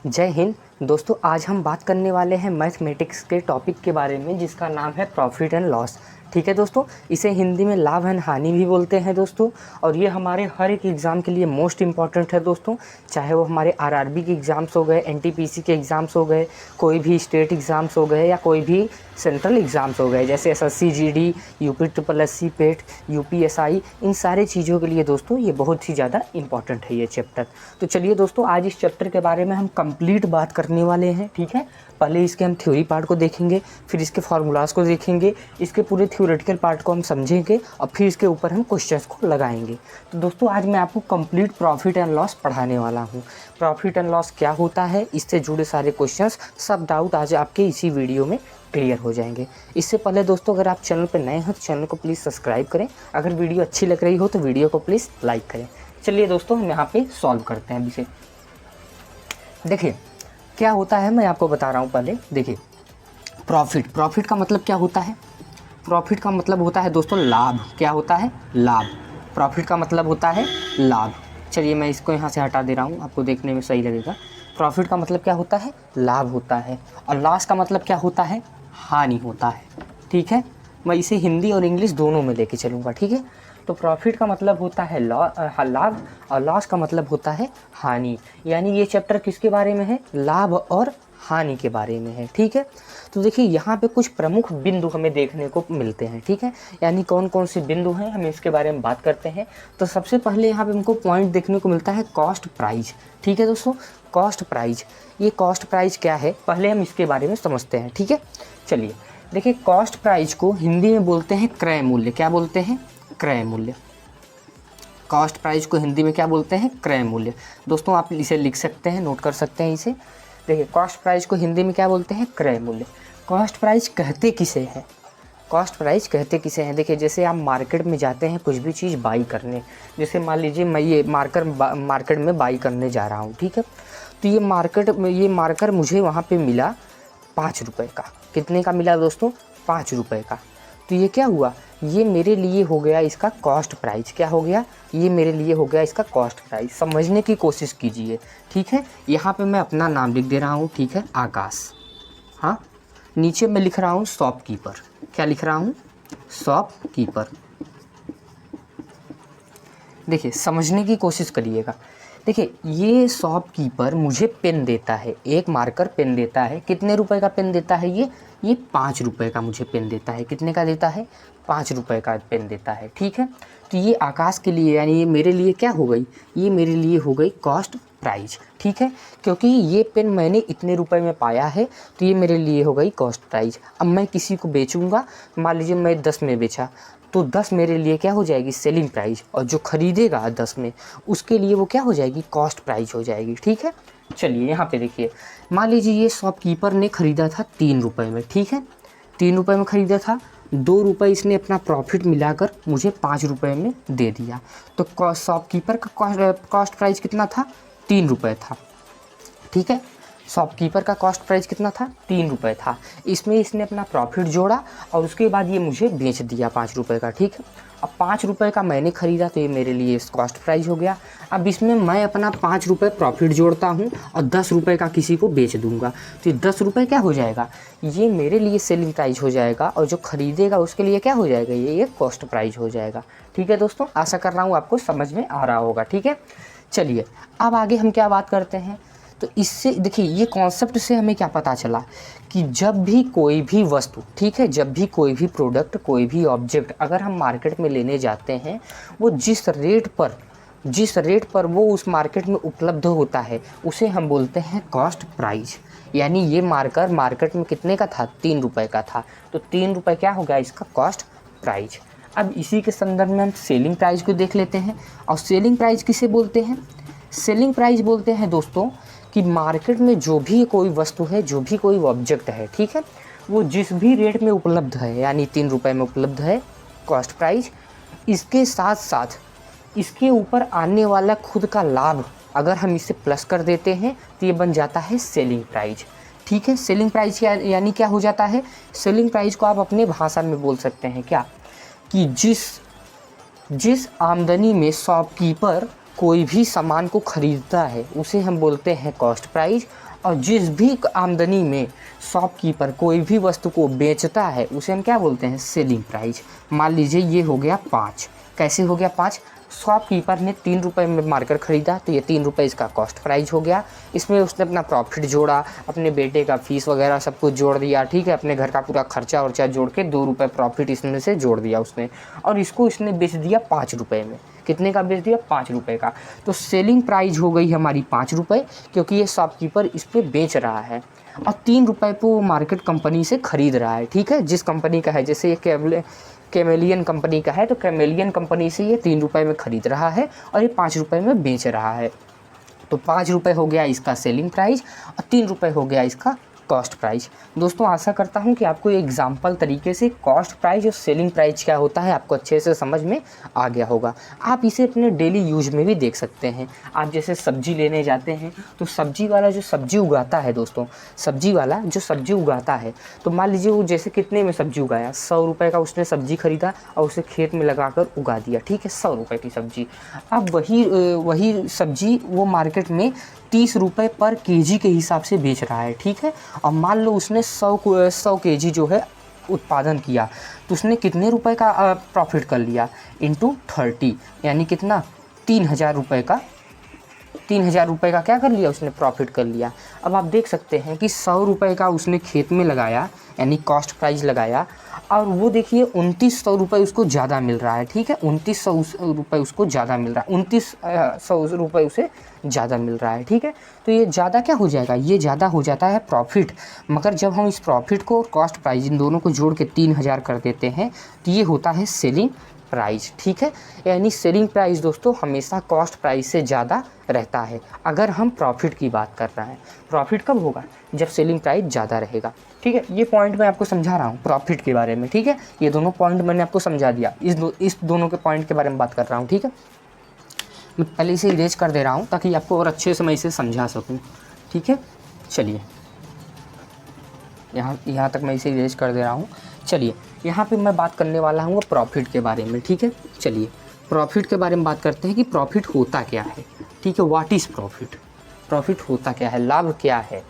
जय हिंद दोस्तों। आज हम बात करने वाले हैं मैथमेटिक्स के टॉपिक के बारे में जिसका नाम है प्रॉफिट एंड लॉस। ठीक है दोस्तों, इसे हिंदी में लाभ एंड हानि भी बोलते हैं दोस्तों। और ये हमारे हर एक एग्ज़ाम के लिए मोस्ट इम्पॉर्टेंट है दोस्तों, चाहे वो हमारे आरआरबी के एग्ज़ाम्स हो गए, एनटीपीसी के एग्ज़ाम्स हो गए, कोई भी स्टेट एग्ज़ाम्स हो गए या कोई भी सेंट्रल एग्ज़ाम्स हो गए जैसे SSC GD, UP triple SC PET, UPSI. इन सारे चीज़ों के लिए दोस्तों ये बहुत ही ज़्यादा इंपॉर्टेंट है ये चैप्टर। तो चलिए दोस्तों, आज इस चैप्टर के बारे में हम कंप्लीट बात करने वाले हैं। ठीक है, पहले इसके हम थ्योरी पार्ट को देखेंगे, फिर इसके फार्मूलाज़ को देखेंगे, इसके पूरे थ्योरेटिकल पार्ट को हम समझेंगे और फिर इसके ऊपर हम क्वेश्चंस को लगाएंगे। तो दोस्तों आज मैं आपको कंप्लीट प्रॉफिट एंड लॉस पढ़ाने वाला हूँ। प्रॉफिट एंड लॉस क्या होता है, इससे जुड़े सारे क्वेश्चंस, सब डाउट आज आपके इसी वीडियो में क्लियर हो जाएंगे। इससे पहले दोस्तों अगर आप चैनल पर नए हैं तो चैनल को प्लीज़ सब्सक्राइब करें। अगर वीडियो अच्छी लग रही हो तो वीडियो को प्लीज़ लाइक करें। चलिए दोस्तों हम यहाँ पे सॉल्व करते हैं इसे। देखिए क्या होता है, मैं आपको बता रहा हूँ। पहले देखिए प्रॉफिट का मतलब क्या होता है। प्रॉफिट का मतलब होता है दोस्तों लाभ। क्या होता है? लाभ। प्रॉफिट का मतलब होता है लाभ। चलिए मैं इसको यहाँ से हटा दे रहा हूँ, आपको देखने में सही लगेगा। प्रॉफिट का मतलब क्या होता है? लाभ होता है। और लॉस का मतलब क्या होता है? हानि होता है। ठीक है, मैं इसे हिंदी और इंग्लिश दोनों में लेके चलूँगा। ठीक है, तो प्रॉफिट का मतलब होता है लाभ और लॉस का मतलब होता है हानि। यानी ये चैप्टर किसके बारे में है? लाभ और हानि के बारे में है। ठीक है, तो देखिए यहाँ पे कुछ प्रमुख बिंदु हमें देखने को मिलते हैं। ठीक है, यानी कौन कौन से बिंदु हैं हम इसके बारे में बात करते हैं। तो सबसे पहले यहाँ पे हमको पॉइंट देखने को मिलता है कॉस्ट प्राइस। ठीक है दोस्तों, कॉस्ट प्राइस। ये कॉस्ट प्राइस क्या है पहले हम इसके बारे में समझते हैं। ठीक है, चलिए देखिए कॉस्ट प्राइस को हिंदी में बोलते हैं क्रय मूल्य। क्या बोलते हैं? क्रय मूल्य। कॉस्ट प्राइस को हिंदी में क्या बोलते हैं? क्रय मूल्य। दोस्तों आप इसे लिख सकते हैं, नोट कर सकते हैं इसे। देखिए कॉस्ट प्राइस को हिंदी में क्या बोलते हैं? क्रय मूल्य। कॉस्ट प्राइस कहते किसे हैं? कॉस्ट प्राइस कहते किसे हैं? देखिए जैसे आप मार्केट में जाते हैं कुछ भी चीज़ बाई करने, जैसे मान लीजिए मैं ये मार्केट में बाई करने जा रहा हूँ। ठीक है, तो ये मार्कर मुझे वहाँ पे मिला 5 रुपये का। कितने का मिला दोस्तों? 5 रुपये का। तो ये क्या हुआ? ये मेरे लिए हो गया इसका कॉस्ट प्राइस। क्या हो गया? ये मेरे लिए हो गया इसका कॉस्ट प्राइस। समझने की कोशिश कीजिए। ठीक है, यहाँ पे मैं अपना नाम लिख दे रहा हूँ। ठीक है, आकाश। हाँ, नीचे मैं लिख रहा हूँ शॉपकीपर। क्या लिख रहा हूँ? शॉपकीपर। देखिए समझने की कोशिश करिएगा। देखिए ये शॉपकीपर मुझे पेन देता है, एक मार्कर पेन देता है। कितने रुपए का पेन देता है? ये 5 रुपये का मुझे पेन देता है। कितने का देता है? 5 रुपये का पेन देता है। ठीक है, तो ये आकाश के लिए यानी ये मेरे लिए क्या हो गई? ये मेरे लिए हो गई कॉस्ट प्राइस। ठीक है, क्योंकि ये पेन मैंने इतने रुपए में पाया है तो ये मेरे लिए हो गई कॉस्ट प्राइस। अब मैं किसी को बेचूंगा, मान लीजिए मैं 10 में बेचा तो 10 मेरे लिए क्या हो जाएगी? Selling price. और जो खरीदेगा 10 में उसके लिए वो क्या हो जाएगी? कॉस्ट प्राइस हो जाएगी। ठीक है, चलिए यहाँ पे देखिए, मान लीजिए ये शॉपकीपर ने ख़रीदा था 3 रुपये में। ठीक है, 3 रुपये में ख़रीदा था, 2 रुपये इसने अपना प्रॉफिट मिलाकर मुझे 5 रुपये में दे दिया। तो शॉपकीपर का कॉस्ट प्राइस कितना था? 3 रुपये था। ठीक है, शॉपकीपर का कॉस्ट प्राइस कितना था? 3 रुपये था। इसमें इसने अपना प्रॉफिट जोड़ा और उसके बाद ये मुझे बेच दिया 5 रुपये का। ठीक है, अब 5 रुपये का मैंने ख़रीदा तो ये मेरे लिए कॉस्ट प्राइस हो गया। अब इसमें मैं अपना 5 रुपये प्रॉफिट जोड़ता हूँ और 10 रुपये का किसी को बेच दूंगा तो ये 10 रुपये क्या हो जाएगा? ये मेरे लिए सेलिंग प्राइस हो जाएगा और जो ख़रीदेगा उसके लिए क्या हो जाएगा? ये कॉस्ट प्राइस हो जाएगा। ठीक है दोस्तों, आशा कर रहा हूँ आपको समझ में आ रहा होगा। ठीक है, चलिए अब आगे हम क्या बात करते हैं। तो इससे देखिए ये कॉन्सेप्ट से हमें क्या पता चला कि जब भी कोई भी वस्तु, ठीक है, जब भी कोई भी प्रोडक्ट, कोई भी ऑब्जेक्ट अगर हम मार्केट में लेने जाते हैं, वो जिस रेट पर वो उस मार्केट में उपलब्ध होता है उसे हम बोलते हैं कॉस्ट प्राइस। यानी ये मार्कर मार्केट में कितने का था? 3 रुपये का था, तो 3 रुपये क्या हो गया? इसका कॉस्ट प्राइस। अब इसी के संदर्भ में हम सेलिंग प्राइस को देख लेते हैं। और सेलिंग प्राइस किसे बोलते हैं? सेलिंग प्राइस बोलते हैं दोस्तों कि मार्केट में जो भी कोई वस्तु है, जो भी कोई ऑब्जेक्ट है, ठीक है, वो जिस भी रेट में उपलब्ध है, यानी 3 रुपये में उपलब्ध है कॉस्ट प्राइस, इसके साथ साथ इसके ऊपर आने वाला खुद का लाभ अगर हम इसे प्लस कर देते हैं तो ये बन जाता है सेलिंग प्राइस। ठीक है, सेलिंग प्राइस यानी क्या हो जाता है? सेलिंग प्राइस को आप अपने भाषा में बोल सकते हैं क्या कि जिस आमदनी में शॉपकीपर कोई भी सामान को खरीदता है उसे हम बोलते हैं कॉस्ट प्राइस, और जिस भी आमदनी में शॉपकीपर कोई भी वस्तु को बेचता है उसे हम क्या बोलते हैं, सेलिंग प्राइस। मान लीजिए ये हो गया 5, कैसे हो गया 5, शॉपकीपर ने 3 रुपये में मार्कर ख़रीदा तो ये 3 रुपये इसका कॉस्ट प्राइस हो गया। इसमें उसने अपना प्रॉफिट जोड़ा, अपने बेटे का फीस वगैरह सब कुछ जोड़ दिया, ठीक है, अपने घर का पूरा खर्चा वर्चा जोड़ के 2 रुपये प्रॉफिट इसमें से जोड़ दिया उसने, और इसको इसने बेच दिया 5 रुपये में। कितने का बेच दिया, 5 रुपये का। तो सेलिंग प्राइस हो गई हमारी 5 रुपये, क्योंकि ये शॉपकीपर इस पर बेच रहा है, और 3 रुपये पर वो मार्केट कंपनी से ख़रीद रहा है, ठीक है, जिस कंपनी का है। जैसे ये कैमेलियन कंपनी का है तो कैमेलियन कंपनी से ये 3 रुपये में ख़रीद रहा है और ये 5 रुपये में बेच रहा है। तो 5 रुपये हो गया इसका सेलिंग प्राइस और 3 रुपये हो गया इसका कॉस्ट प्राइस। दोस्तों आशा करता हूं कि आपको एग्जाम्पल तरीके से कॉस्ट प्राइस और सेलिंग प्राइस क्या होता है आपको अच्छे से समझ में आ गया होगा। आप इसे अपने डेली यूज में भी देख सकते हैं। आप जैसे सब्जी लेने जाते हैं तो सब्जी वाला जो सब्जी उगाता है दोस्तों, सब्जी वाला जो सब्जी उगाता है, तो मान लीजिए वो जैसे कितने में सब्जी उगाया, 100 रुपये का उसने सब्जी खरीदा और उसे खेत में लगा कर उगा दिया, ठीक है, 100 रुपये की सब्जी। अब वही सब्जी वो मार्केट में 30 रुपये पर केजी के हिसाब से बेच रहा है, ठीक है। और मान लो उसने 100 केजी जो है उत्पादन किया तो उसने कितने रुपए का प्रॉफिट कर लिया, इंटू 30, यानी कितना, 3000 रुपये का, 3000 रुपये का क्या कर लिया उसने, प्रॉफिट कर लिया। अब आप देख सकते हैं कि 100 रुपये का उसने खेत में लगाया, यानी कॉस्ट प्राइस लगाया, और वो देखिए 2900 रुपये उसको ज़्यादा मिल रहा है, ठीक है, 2900 रुपये उसको ज़्यादा मिल रहा है, 2900 रुपये उसे ज़्यादा मिल रहा है, ठीक है। तो ये ज़्यादा क्या हो जाएगा, ये ज़्यादा हो जाता है प्रॉफिट। मगर जब हम इस प्रॉफिट को कॉस्ट प्राइस इन दोनों को जोड़ के 3000 कर देते हैं तो ये होता है सेलिंग प्राइस, ठीक है। यानी सेलिंग प्राइस दोस्तों हमेशा कॉस्ट प्राइस से ज़्यादा रहता है अगर हम प्रॉफिट की बात कर रहे हैं। प्रॉफिट कब होगा, जब सेलिंग प्राइस ज़्यादा रहेगा, ठीक है। ये पॉइंट मैं आपको समझा रहा हूँ प्रॉफिट के बारे में, ठीक है। ये दोनों पॉइंट मैंने आपको समझा दिया, इस दोनों के पॉइंट के बारे में बात कर रहा हूँ, ठीक है। मैं पहले इसे इरेज कर दे रहा हूँ ताकि आपको और अच्छे से मैं इसे समझा सकूँ, ठीक है। चलिए यहाँ तक मैं इसे इरेज कर दे रहा हूँ। चलिए यहाँ पे मैं बात करने वाला हूँ प्रॉफिट के बारे में, ठीक है। चलिए प्रॉफिट के बारे में बात करते हैं कि प्रॉफिट होता क्या है, ठीक है। व्हाट इज़ प्रॉफिट, प्रॉफिट होता क्या है, लाभ क्या है।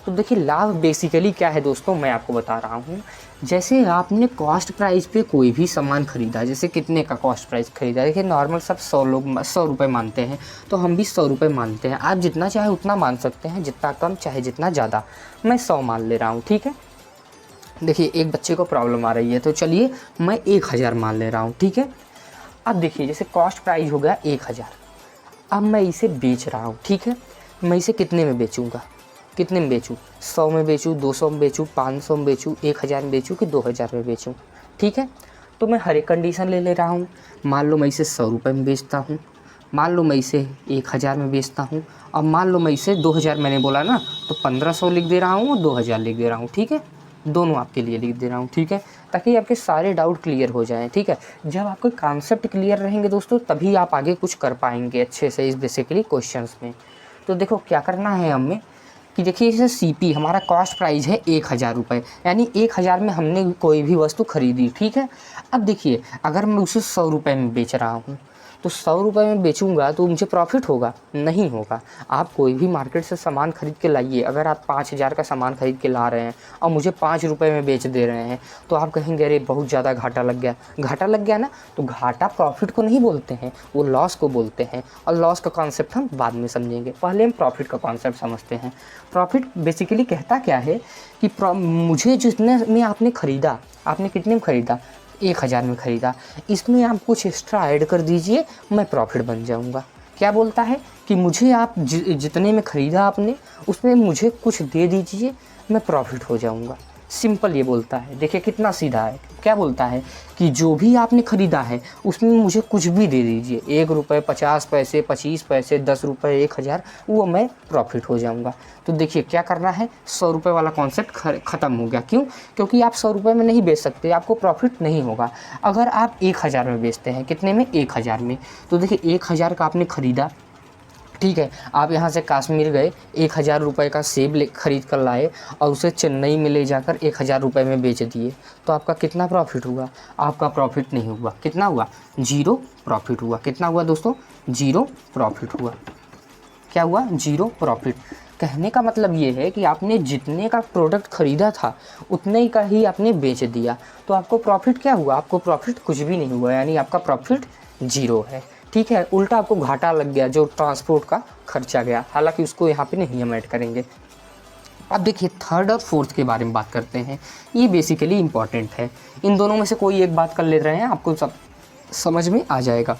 तो देखिए लाभ बेसिकली क्या है दोस्तों, मैं आपको बता रहा हूँ। जैसे आपने कॉस्ट प्राइस पे कोई भी सामान ख़रीदा, जैसे कितने का कॉस्ट प्राइस ख़रीदा, देखिए नॉर्मल सब 100 रुपये मानते हैं, तो हम भी 100 रुपये मानते हैं। आप जितना चाहे उतना मान सकते हैं, जितना कम चाहे जितना ज़्यादा, मैं 100 मान ले रहा हूँ, ठीक है। देखिए एक बच्चे को प्रॉब्लम आ रही है तो चलिए मैं 1000 मान ले रहा हूँ, ठीक है। अब देखिए जैसे कॉस्ट प्राइस हो गया 1000, अब मैं इसे बेच रहा हूँ, ठीक है। मैं इसे कितने में बेचूँगा, कितने में बेचूँ, 100 में बेचूँ, 200 में बेचूँ, 500 में बेचूँ, 1000 में बेचूँ कि 2000 में बेचूँ, ठीक है। तो मैं हर एक कंडीशन ले रहा हूँ। मान लो मैं इसे 100 रुपये में बेचता हूँ, मान लो मैं इसे 1000 में बेचता हूँ, अब मान लो मैं इसे 2000 मैंने बोला ना, तो 1500 लिख दे रहा हूँ और 2000 लिख दे रहा हूँ, ठीक है। दोनों आपके लिए लिख दे रहा हूँ, ठीक है, ताकि आपके सारे डाउट क्लियर हो जाएं, ठीक है। जब आपके कॉन्सेप्ट क्लियर रहेंगे दोस्तों तभी आप आगे कुछ कर पाएंगे अच्छे से इस बेसिकली क्वेश्चंस में। तो देखो क्या करना है हमें कि देखिए जैसे सीपी हमारा कॉस्ट प्राइस है 1000 रुपये, यानी 1000 में हमने कोई भी वस्तु खरीदी, ठीक है। अब देखिए अगर मैं उसे 100 रुपये में बेच रहा हूँ तो 100 रुपये में बेचूंगा तो मुझे प्रॉफिट होगा, नहीं होगा। आप कोई भी मार्केट से सामान खरीद के लाइए, अगर आप 5000 का सामान खरीद के ला रहे हैं और मुझे 5 रुपये में बेच दे रहे हैं तो आप कहेंगे अरे बहुत ज़्यादा घाटा लग गया। घाटा लग गया ना, तो घाटा प्रॉफिट को नहीं बोलते हैं, वो लॉस को बोलते हैं, और लॉस का कॉन्सेप्ट हम बाद में समझेंगे। पहले हम प्रॉफिट का कॉन्सेप्ट समझते हैं। प्रॉफिट बेसिकली कहता क्या है कि मुझे जितने में आपने ख़रीदा, आपने कितने में ख़रीदा, 1000 में ख़रीदा, इसमें आप कुछ एक्स्ट्रा ऐड कर दीजिए, मैं प्रॉफिट बन जाऊंगा। क्या बोलता है कि मुझे आप जितने में ख़रीदा आपने उसमें मुझे कुछ दे दीजिए, मैं प्रॉफिट हो जाऊंगा। सिंपल ये बोलता है। देखिए कितना सीधा है। क्या बोलता है कि जो भी आपने ख़रीदा है उसमें मुझे कुछ भी दे दीजिए, 1 रुपये, 50 पैसे, 25 पैसे, 10 रुपये, 1000, वो मैं प्रॉफिट हो जाऊंगा। तो देखिए क्या करना है, 100 रुपये वाला कॉन्सेप्ट ख़त्म हो गया। क्यों? क्योंकि आप 100 रुपये में नहीं बेच सकते, आपको प्रॉफिट नहीं होगा। अगर आप 1000 में बेचते हैं, कितने में, 1000 में, तो देखिए 1000 का आपने ख़रीदा, ठीक है। आप यहाँ से कश्मीर गए, 1000 रुपये का सेब खरीद कर लाए और उसे चेन्नई में ले जाकर 1000 रुपये में बेच दिए, तो आपका कितना प्रॉफिट हुआ? आपका प्रॉफिट नहीं हुआ। कितना हुआ? 0 प्रॉफिट हुआ। कितना हुआ दोस्तों? जीरो प्रॉफिट हुआ। क्या हुआ? Zero profit. कहने का मतलब ये है कि आपने जितने का प्रोडक्ट ख़रीदा था उतने ही का ही आपने बेच दिया, तो आपको प्रॉफिट क्या हुआ? आपको प्रॉफिट कुछ भी नहीं हुआ, यानी आपका प्रॉफिट जीरो है। ठीक है, उल्टा आपको घाटा लग गया जो ट्रांसपोर्ट का खर्चा गया, हालांकि उसको यहाँ पे नहीं हम ऐड करेंगे। अब देखिए थर्ड और फोर्थ के बारे में बात करते हैं। ये बेसिकली इम्पॉर्टेंट है, इन दोनों में से कोई एक बात कर ले रहे हैं, आपको सब समझ में आ जाएगा।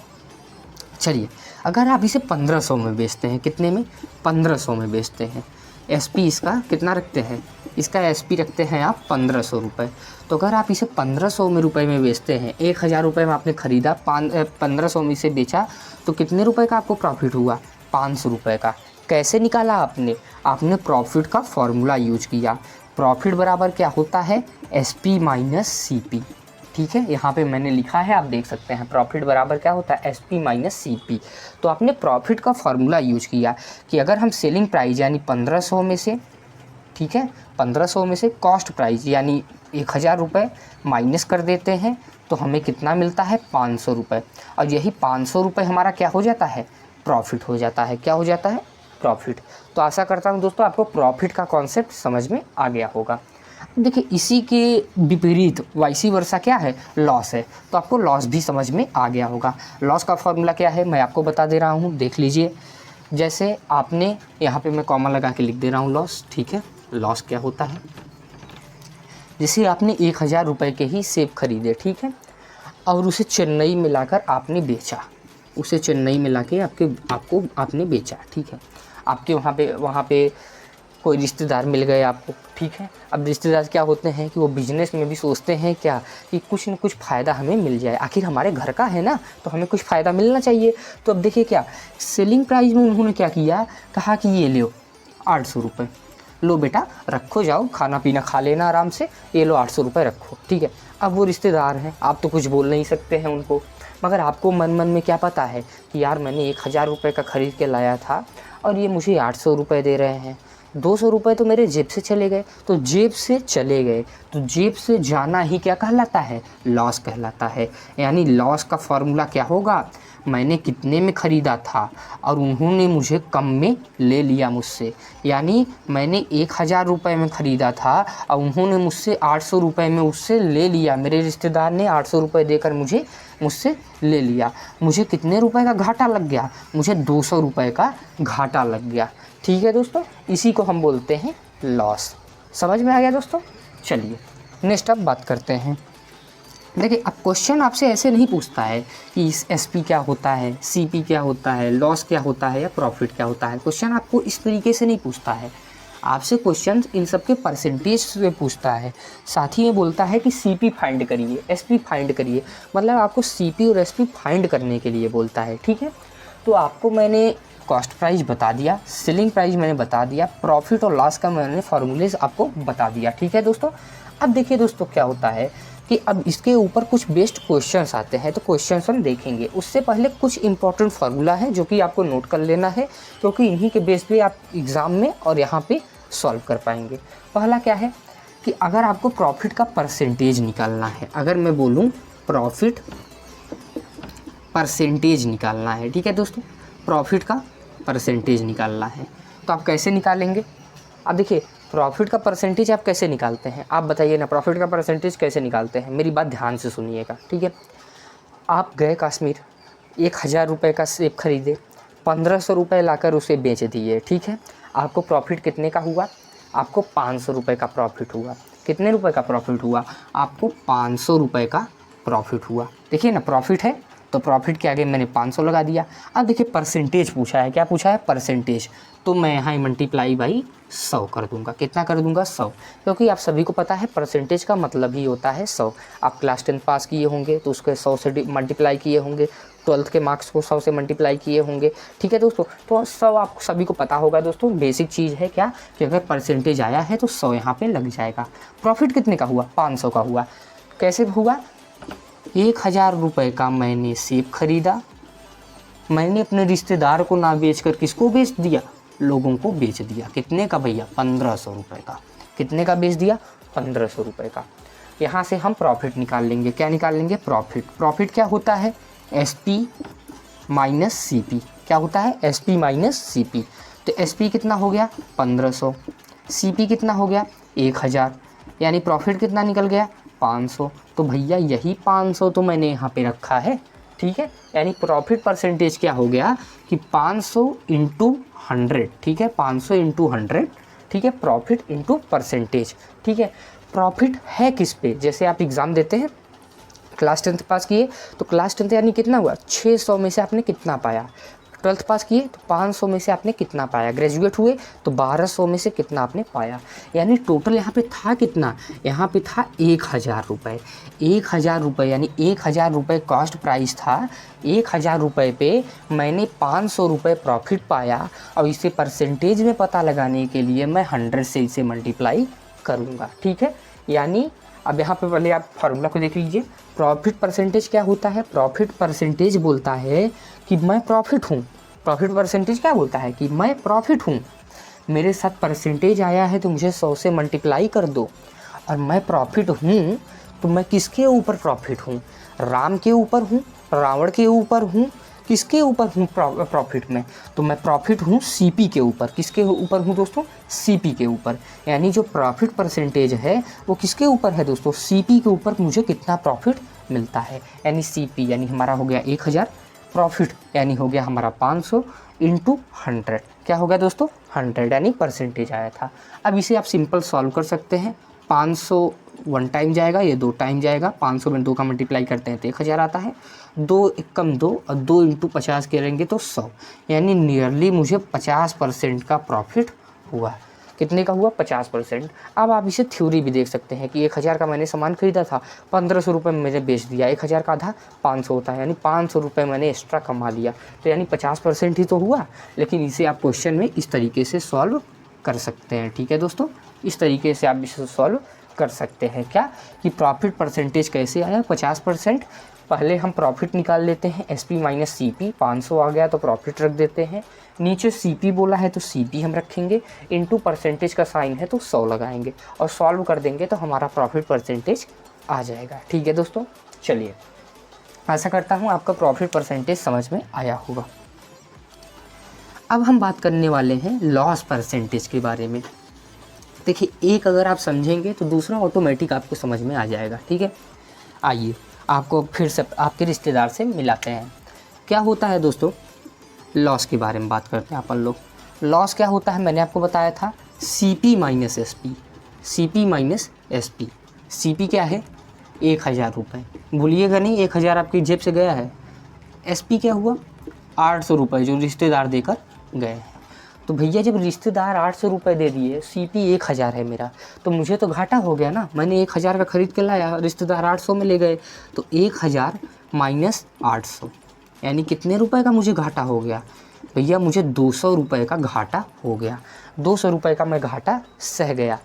चलिए, अगर आप इसे 1500 में बेचते हैं, कितने में? 1500 में बेचते हैं। एसपी इसका कितना रखते हैं? इसका एसपी रखते हैं आप 1500 रुपये। तो अगर आप इसे 1500 में रुपये में बेचते हैं, 1000 रुपये में आपने ख़रीदा, 1500 में इसे बेचा, तो कितने रुपए का आपको प्रॉफिट हुआ? 500 रुपये का। कैसे निकाला आपने? आपने प्रॉफिट का फॉर्मूला यूज किया। प्रॉफिट बराबर क्या होता है? SP minus CP. ठीक है, यहाँ पे मैंने लिखा है, आप देख सकते हैं। प्रॉफिट बराबर क्या होता है? SP minus CP. तो आपने प्रॉफिट का फॉर्मूला यूज किया कि अगर हम सेलिंग प्राइस यानी 1500 में से, ठीक है, 1500 में से कॉस्ट प्राइस यानी 1000 रुपये माइनस कर देते हैं, तो हमें कितना मिलता है? 500 रुपये। और यही 500 रुपये हमारा क्या हो जाता है? प्रॉफिट हो जाता है। क्या हो जाता है? प्रॉफिट। तो आशा करता हूँ दोस्तों आपको प्रॉफिट का कॉन्सेप्ट समझ में आ गया होगा। देखिए इसी के विपरीत वाइसी वर्सा क्या है? लॉस है। तो आपको लॉस भी समझ में आ गया होगा। लॉस का फॉर्मूला क्या है मैं आपको बता दे रहा हूँ, देख लीजिए। जैसे आपने यहाँ पे मैं कॉमा लगा के लिख दे रहा हूँ लॉस, ठीक है। लॉस क्या होता है? जैसे आपने 1000 रुपये के ही सेब खरीदे, ठीक है, और उसे चेन्नई में लाकर आपने बेचा, उसे चेन्नई में लाके आपको आपने बेचा, ठीक है। आपके वहाँ पे कोई रिश्तेदार मिल गए आपको, ठीक है। अब रिश्तेदार क्या होते हैं कि वो बिजनेस में भी सोचते हैं क्या कि कुछ न कुछ फ़ायदा हमें मिल जाए, आखिर हमारे घर का है ना, तो हमें कुछ फ़ायदा मिलना चाहिए। तो अब देखिए क्या सेलिंग प्राइस में उन्होंने क्या किया, कहा कि ये लो 800 रुपये, लो बेटा रखो, जाओ खाना पीना खा लेना आराम से, ये लो 800 रुपये रखो, ठीक है। अब वो रिश्तेदार हैं, आप तो कुछ बोल नहीं सकते हैं उनको, मगर आपको मन मन में क्या पता है कि यार मैंने 1000 रुपये का ख़रीद के लाया था और ये मुझे 800 रुपये दे रहे हैं, 200 रुपये तो मेरे जेब से चले गए। तो जेब से चले गए, तो जेब से जाना ही क्या कहलाता है? लॉस कहलाता है। यानी लॉस का फॉर्मूला क्या होगा? मैंने कितने में ख़रीदा था और उन्होंने मुझे कम में ले लिया मुझसे, यानी मैंने 1000 रुपये में ख़रीदा था और उन्होंने मुझसे 800 रुपये में उससे ले लिया। मेरे रिश्तेदार ने 800 रुपये देकर मुझसे ले लिया। मुझे कितने रुपए का घाटा लग गया? मुझे 200 रुपये का घाटा लग गया। ठीक है दोस्तों, इसी को हम बोलते हैं लॉस। समझ में आ गया दोस्तों? चलिए नेक्स्ट अब बात करते हैं। देखिए अब क्वेश्चन आपसे ऐसे नहीं पूछता है कि इस एसपी क्या होता है, सीपी क्या होता है, लॉस क्या होता है या प्रॉफिट क्या होता है। क्वेश्चन आपको इस तरीके से नहीं पूछता है। आपसे क्वेश्चन इन सब के परसेंटेज से पूछता है, साथ ही में बोलता है कि सीपी फाइंड करिए, एसपी फाइंड करिए, मतलब आपको सीपी और एसपी फाइंड करने के लिए बोलता है। ठीक है, तो आपको मैंने कॉस्ट प्राइस बता दिया, सेलिंग प्राइस मैंने बता दिया, प्रॉफिट और लॉस का मैंने फार्मूलेज आपको बता दिया। ठीक है दोस्तों, अब देखिए दोस्तों क्या होता है कि अब इसके ऊपर कुछ बेस्ट क्वेश्चंस आते हैं, तो क्वेश्चंस हम देखेंगे। उससे पहले कुछ इंपॉर्टेंट फार्मूला है जो कि आपको नोट कर लेना है, क्योंकि इन्हीं के बेस पे आप एग्ज़ाम में और यहाँ पे सॉल्व कर पाएंगे। पहला क्या है कि अगर आपको प्रॉफिट का परसेंटेज निकालना है, अगर मैं बोलूँ प्रॉफिट परसेंटेज निकालना है, ठीक है दोस्तों, प्रॉफिट का परसेंटेज निकालना है, तो आप कैसे निकालेंगे? अब देखिए प्रॉफिट का परसेंटेज आप कैसे निकालते हैं, आप बताइए ना, प्रॉफिट का परसेंटेज कैसे निकालते हैं? मेरी बात ध्यान से सुनिएगा, ठीक है। आप गए कश्मीर, 1000 रुपये का सेब खरीदे, 1500 रुपये लाकर उसे बेच दिए, ठीक है। आपको प्रॉफिट कितने का हुआ? आपको 500 रुपये का प्रॉफिट हुआ। कितने रुपए का प्रॉफिट हुआ? आपको 500 रुपये का प्रॉफिट हुआ। देखिए ना, प्रॉफिट है तो प्रॉफिट के आगे मैंने 500 लगा दिया। अब देखिए परसेंटेज पूछा है, क्या पूछा है? परसेंटेज। तो मैं यहाँ मल्टीप्लाई बाई 100 कर दूंगा। कितना कर दूंगा? 100, क्योंकि आप सभी को पता है परसेंटेज का मतलब ही होता है 100। आप क्लास 10 पास किए होंगे तो उसके 100 से मल्टीप्लाई किए होंगे, 12th के मार्क्स को 100 से मल्टीप्लाई किए होंगे, ठीक है दोस्तों। तो 100 आप सभी को पता होगा दोस्तों, बेसिक चीज़ है क्या कि अगर परसेंटेज आया है तो 100 यहाँ पे लग जाएगा। प्रॉफिट कितने का हुआ? 500 का हुआ। कैसे हुआ? 1000 रुपये का मैंने सेब खरीदा, मैंने अपने रिश्तेदार को ना बेचकर किसको बेच दिया? लोगों को बेच दिया। कितने का भैया? 1500 रुपये का। कितने का बेच दिया? 1500 रुपये का। यहाँ से हम प्रॉफिट निकाल लेंगे। क्या निकाल लेंगे? प्रॉफिट। प्रॉफिट क्या होता है? एसपी माइनस सी पी, क्या होता है S P minus C P. तो एस पी कितना हो गया 1500, सी पी कितना हो गया 1000, यानी प्रॉफिट कितना निकल गया 500। तो भैया यही 500 तो मैंने यहाँ पे रखा है, ठीक है। यानी प्रॉफिट परसेंटेज क्या हो गया कि 500 इंटू 100, ठीक है, 500 इंटू 100, ठीक है, प्रॉफिट इंटू परसेंटेज, ठीक है। प्रॉफिट है किस पे, जैसे आप एग्ज़ाम देते हैं, क्लास 10th पास किए तो क्लास 10th यानी कितना हुआ 600 में से आपने कितना पाया, 12th पास किए तो 500 में से आपने कितना पाया, ग्रेजुएट हुए तो 1200 में से कितना आपने पाया। यानी टोटल यहाँ पे था कितना, यहाँ पे था 1000 रुपये, 1000 रुपये, यानी 1000 रुपये कॉस्ट प्राइस था। 1000 रुपये पे मैंने 500 रुपये प्रॉफिट पाया, और इसे परसेंटेज में पता लगाने के लिए मैं 100 से इसे मल्टीप्लाई करूँगा, ठीक है। यानी अब यहाँ पे पहले आप फार्मूला को देख लीजिए। प्रॉफिट परसेंटेज क्या होता है, प्रॉफिट परसेंटेज बोलता है कि मैं प्रॉफिट हूँ। प्रॉफिट परसेंटेज क्या बोलता है कि मैं प्रॉफिट हूँ, मेरे साथ परसेंटेज आया है तो मुझे 100 से मल्टीप्लाई कर दो। और मैं प्रॉफिट हूँ तो मैं किसके ऊपर प्रॉफिट हूँ, राम के ऊपर हूँ, रावण के ऊपर हूँ, किसके ऊपर हूँ प्रॉफिट में, तो मैं प्रॉफिट हूँ सीपी के ऊपर। किसके ऊपर हूँ दोस्तों, सीपी के ऊपर। यानी जो प्रॉफिट परसेंटेज है वो किसके ऊपर है दोस्तों, सीपी के ऊपर मुझे कितना प्रॉफिट मिलता है। यानी सीपी यानी हमारा हो गया 1000, प्रॉफिट यानी हो गया हमारा 500 इंटू 100, क्या हो गया दोस्तों 100, यानी परसेंटेज आया था। अब इसे आप सिंपल सॉल्व कर सकते हैं। 500 1 टाइम जाएगा, ये 2 टाइम जाएगा, 500 में 2 का मल्टीप्लाई करते हैं तो 1000 आता है, 2 एकम 2 और 2 इंटू 50 करेंगे तो 100, यानी नियरली मुझे 50% का प्रॉफिट हुआ। कितने का हुआ 50%। अब आप इसे थ्योरी भी देख सकते हैं कि 1000 का मैंने सामान खरीदा था, 1500 रुपये में मैंने बेच दिया, 1000 का आधा 500 होता है, यानी 500 रुपये मैंने एक्स्ट्रा कमा लिया, तो यानी 50% ही तो हुआ। लेकिन इसे आप क्वेश्चन में इस तरीके से सॉल्व कर सकते हैं, ठीक है दोस्तों, इस तरीके से आप इसे सॉल्व कर सकते हैं। क्या कि प्रॉफिट परसेंटेज कैसे आया 50%। पहले हम प्रॉफिट निकाल लेते हैं, S P minus C P, 500 आ गया तो प्रॉफिट रख देते हैं, नीचे सी पी बोला है तो सी पी हम रखेंगे, इनटू परसेंटेज का साइन है तो 100 लगाएंगे और सॉल्व कर देंगे तो हमारा प्रॉफिट परसेंटेज आ जाएगा, ठीक है दोस्तों। चलिए, आशा करता हूँ आपका प्रॉफिट परसेंटेज समझ में आया होगा। अब हम बात करने वाले हैं लॉस परसेंटेज के बारे में। देखिए, एक अगर आप समझेंगे तो दूसरा ऑटोमेटिक आपको समझ में आ जाएगा, ठीक है। आइए आपको फिर से आपके रिश्तेदार से मिलाते हैं। क्या होता है दोस्तों, लॉस के बारे में बात करते हैं अपन लोग। लॉस क्या होता है, मैंने आपको बताया था C P minus S P, C P minus S P. C P क्या है 1000 रुपये, भूलिएगा नहीं 1000 आपकी जेब से गया है। एस पी क्या हुआ 800 रुपये जो रिश्तेदार देकर गए हैं। तो भैया जब रिश्तेदार 800 रुपये दे दिए, सी पी 1000 है मेरा, तो मुझे तो घाटा हो गया ना। मैंने 1000 का ख़रीद के लाया, रिश्तेदार 800 में ले गए, तो 1000 माइनस 800 यानी कितने रुपए का मुझे घाटा हो गया भैया, मुझे 200 रुपये का घाटा हो गया। 200 रुपये का मैं घाटा सह गया।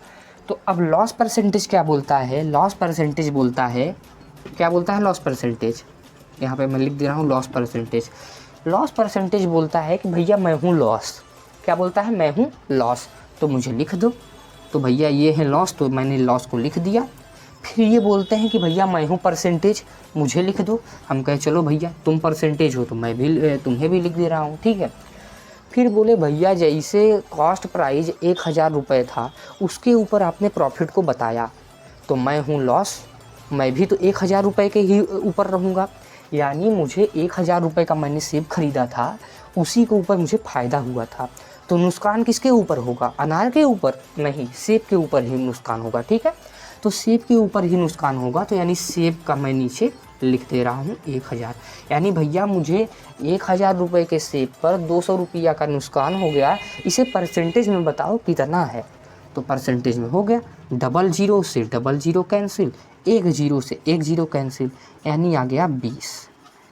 तो अब लॉस परसेंटेज क्या बोलता है, लॉस परसेंटेज बोलता है, क्या बोलता है लॉस परसेंटेज, यहाँ पे मैं लिख दे रहा हूँ लॉस परसेंटेज। लॉस परसेंटेज बोलता है कि भैया मैं हूँ लॉस। क्या बोलता है, मैं हूँ लॉस, तो मुझे लिख दो। तो भैया ये है लॉस, तो मैंने लॉस को लिख दिया। फिर ये बोलते हैं कि भैया मैं हूँ परसेंटेज, मुझे लिख दो। हम कहे चलो भैया तुम परसेंटेज हो तो मैं भी तुम्हें भी लिख दे रहा हूँ, ठीक है। फिर बोले भैया जैसे कॉस्ट प्राइस 1000 रुपये था, उसके ऊपर आपने प्रॉफिट को बताया, तो मैं हूँ लॉस, मैं भी तो 1000 रुपये के ही ऊपर रहूँगा। यानी मुझे 1000 रुपये का मैंने सेब खरीदा था, उसी के ऊपर मुझे फ़ायदा हुआ था। तो नुकसान किसके ऊपर होगा, अनार के ऊपर नहीं, सेब के ऊपर ही नुकसान होगा, ठीक है। तो सेब के ऊपर ही नुकसान होगा, तो यानी सेब का मैं नीचे लिख दे रहा हूँ 1000। यानी भैया मुझे 1000 रुपये के सेब पर 200 रुपया का नुकसान हो गया। इसे परसेंटेज में बताओ कितना है, तो परसेंटेज में हो गया 00 से 00 कैंसिल, 10 से 10 कैंसिल, यानी आ गया 20।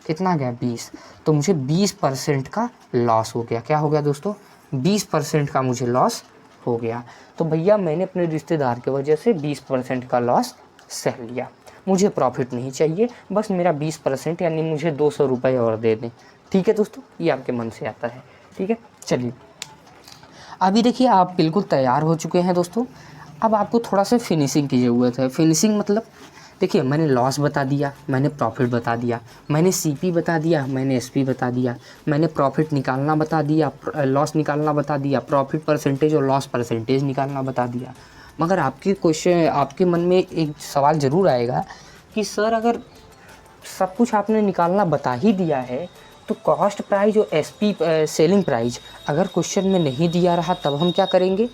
कितना आ गया 20। तो मुझे 20% का लॉस हो गया। क्या हो गया दोस्तों, 20% का मुझे लॉस हो गया। तो भैया मैंने अपने रिश्तेदार की वजह से 20% का लॉस सह लिया। मुझे प्रॉफिट नहीं चाहिए, बस मेरा 20% यानी मुझे 200 रुपये और दे दें, ठीक है दोस्तों। ये आपके मन से आता है, ठीक है। चलिए, अभी देखिए आप बिल्कुल तैयार हो चुके हैं दोस्तों। अब आपको थोड़ा सा फिनिशिंग की ज़रूरत है। फिनिशिंग मतलब देखिए मैंने लॉस बता दिया, मैंने प्रॉफिट बता दिया, मैंने सीपी बता दिया, मैंने एसपी बता दिया, मैंने प्रॉफिट निकालना बता दिया, लॉस निकालना बता दिया, प्रॉफिट परसेंटेज और लॉस परसेंटेज निकालना बता दिया। मगर आपके मन में एक सवाल ज़रूर आएगा कि सर अगर सब कुछ आपने निकालना बता ही दिया है तो कॉस्ट प्राइस और एसपी सेलिंग प्राइस अगर क्वेश्चन में नहीं दिया रहा तब हम क्या करेंगे?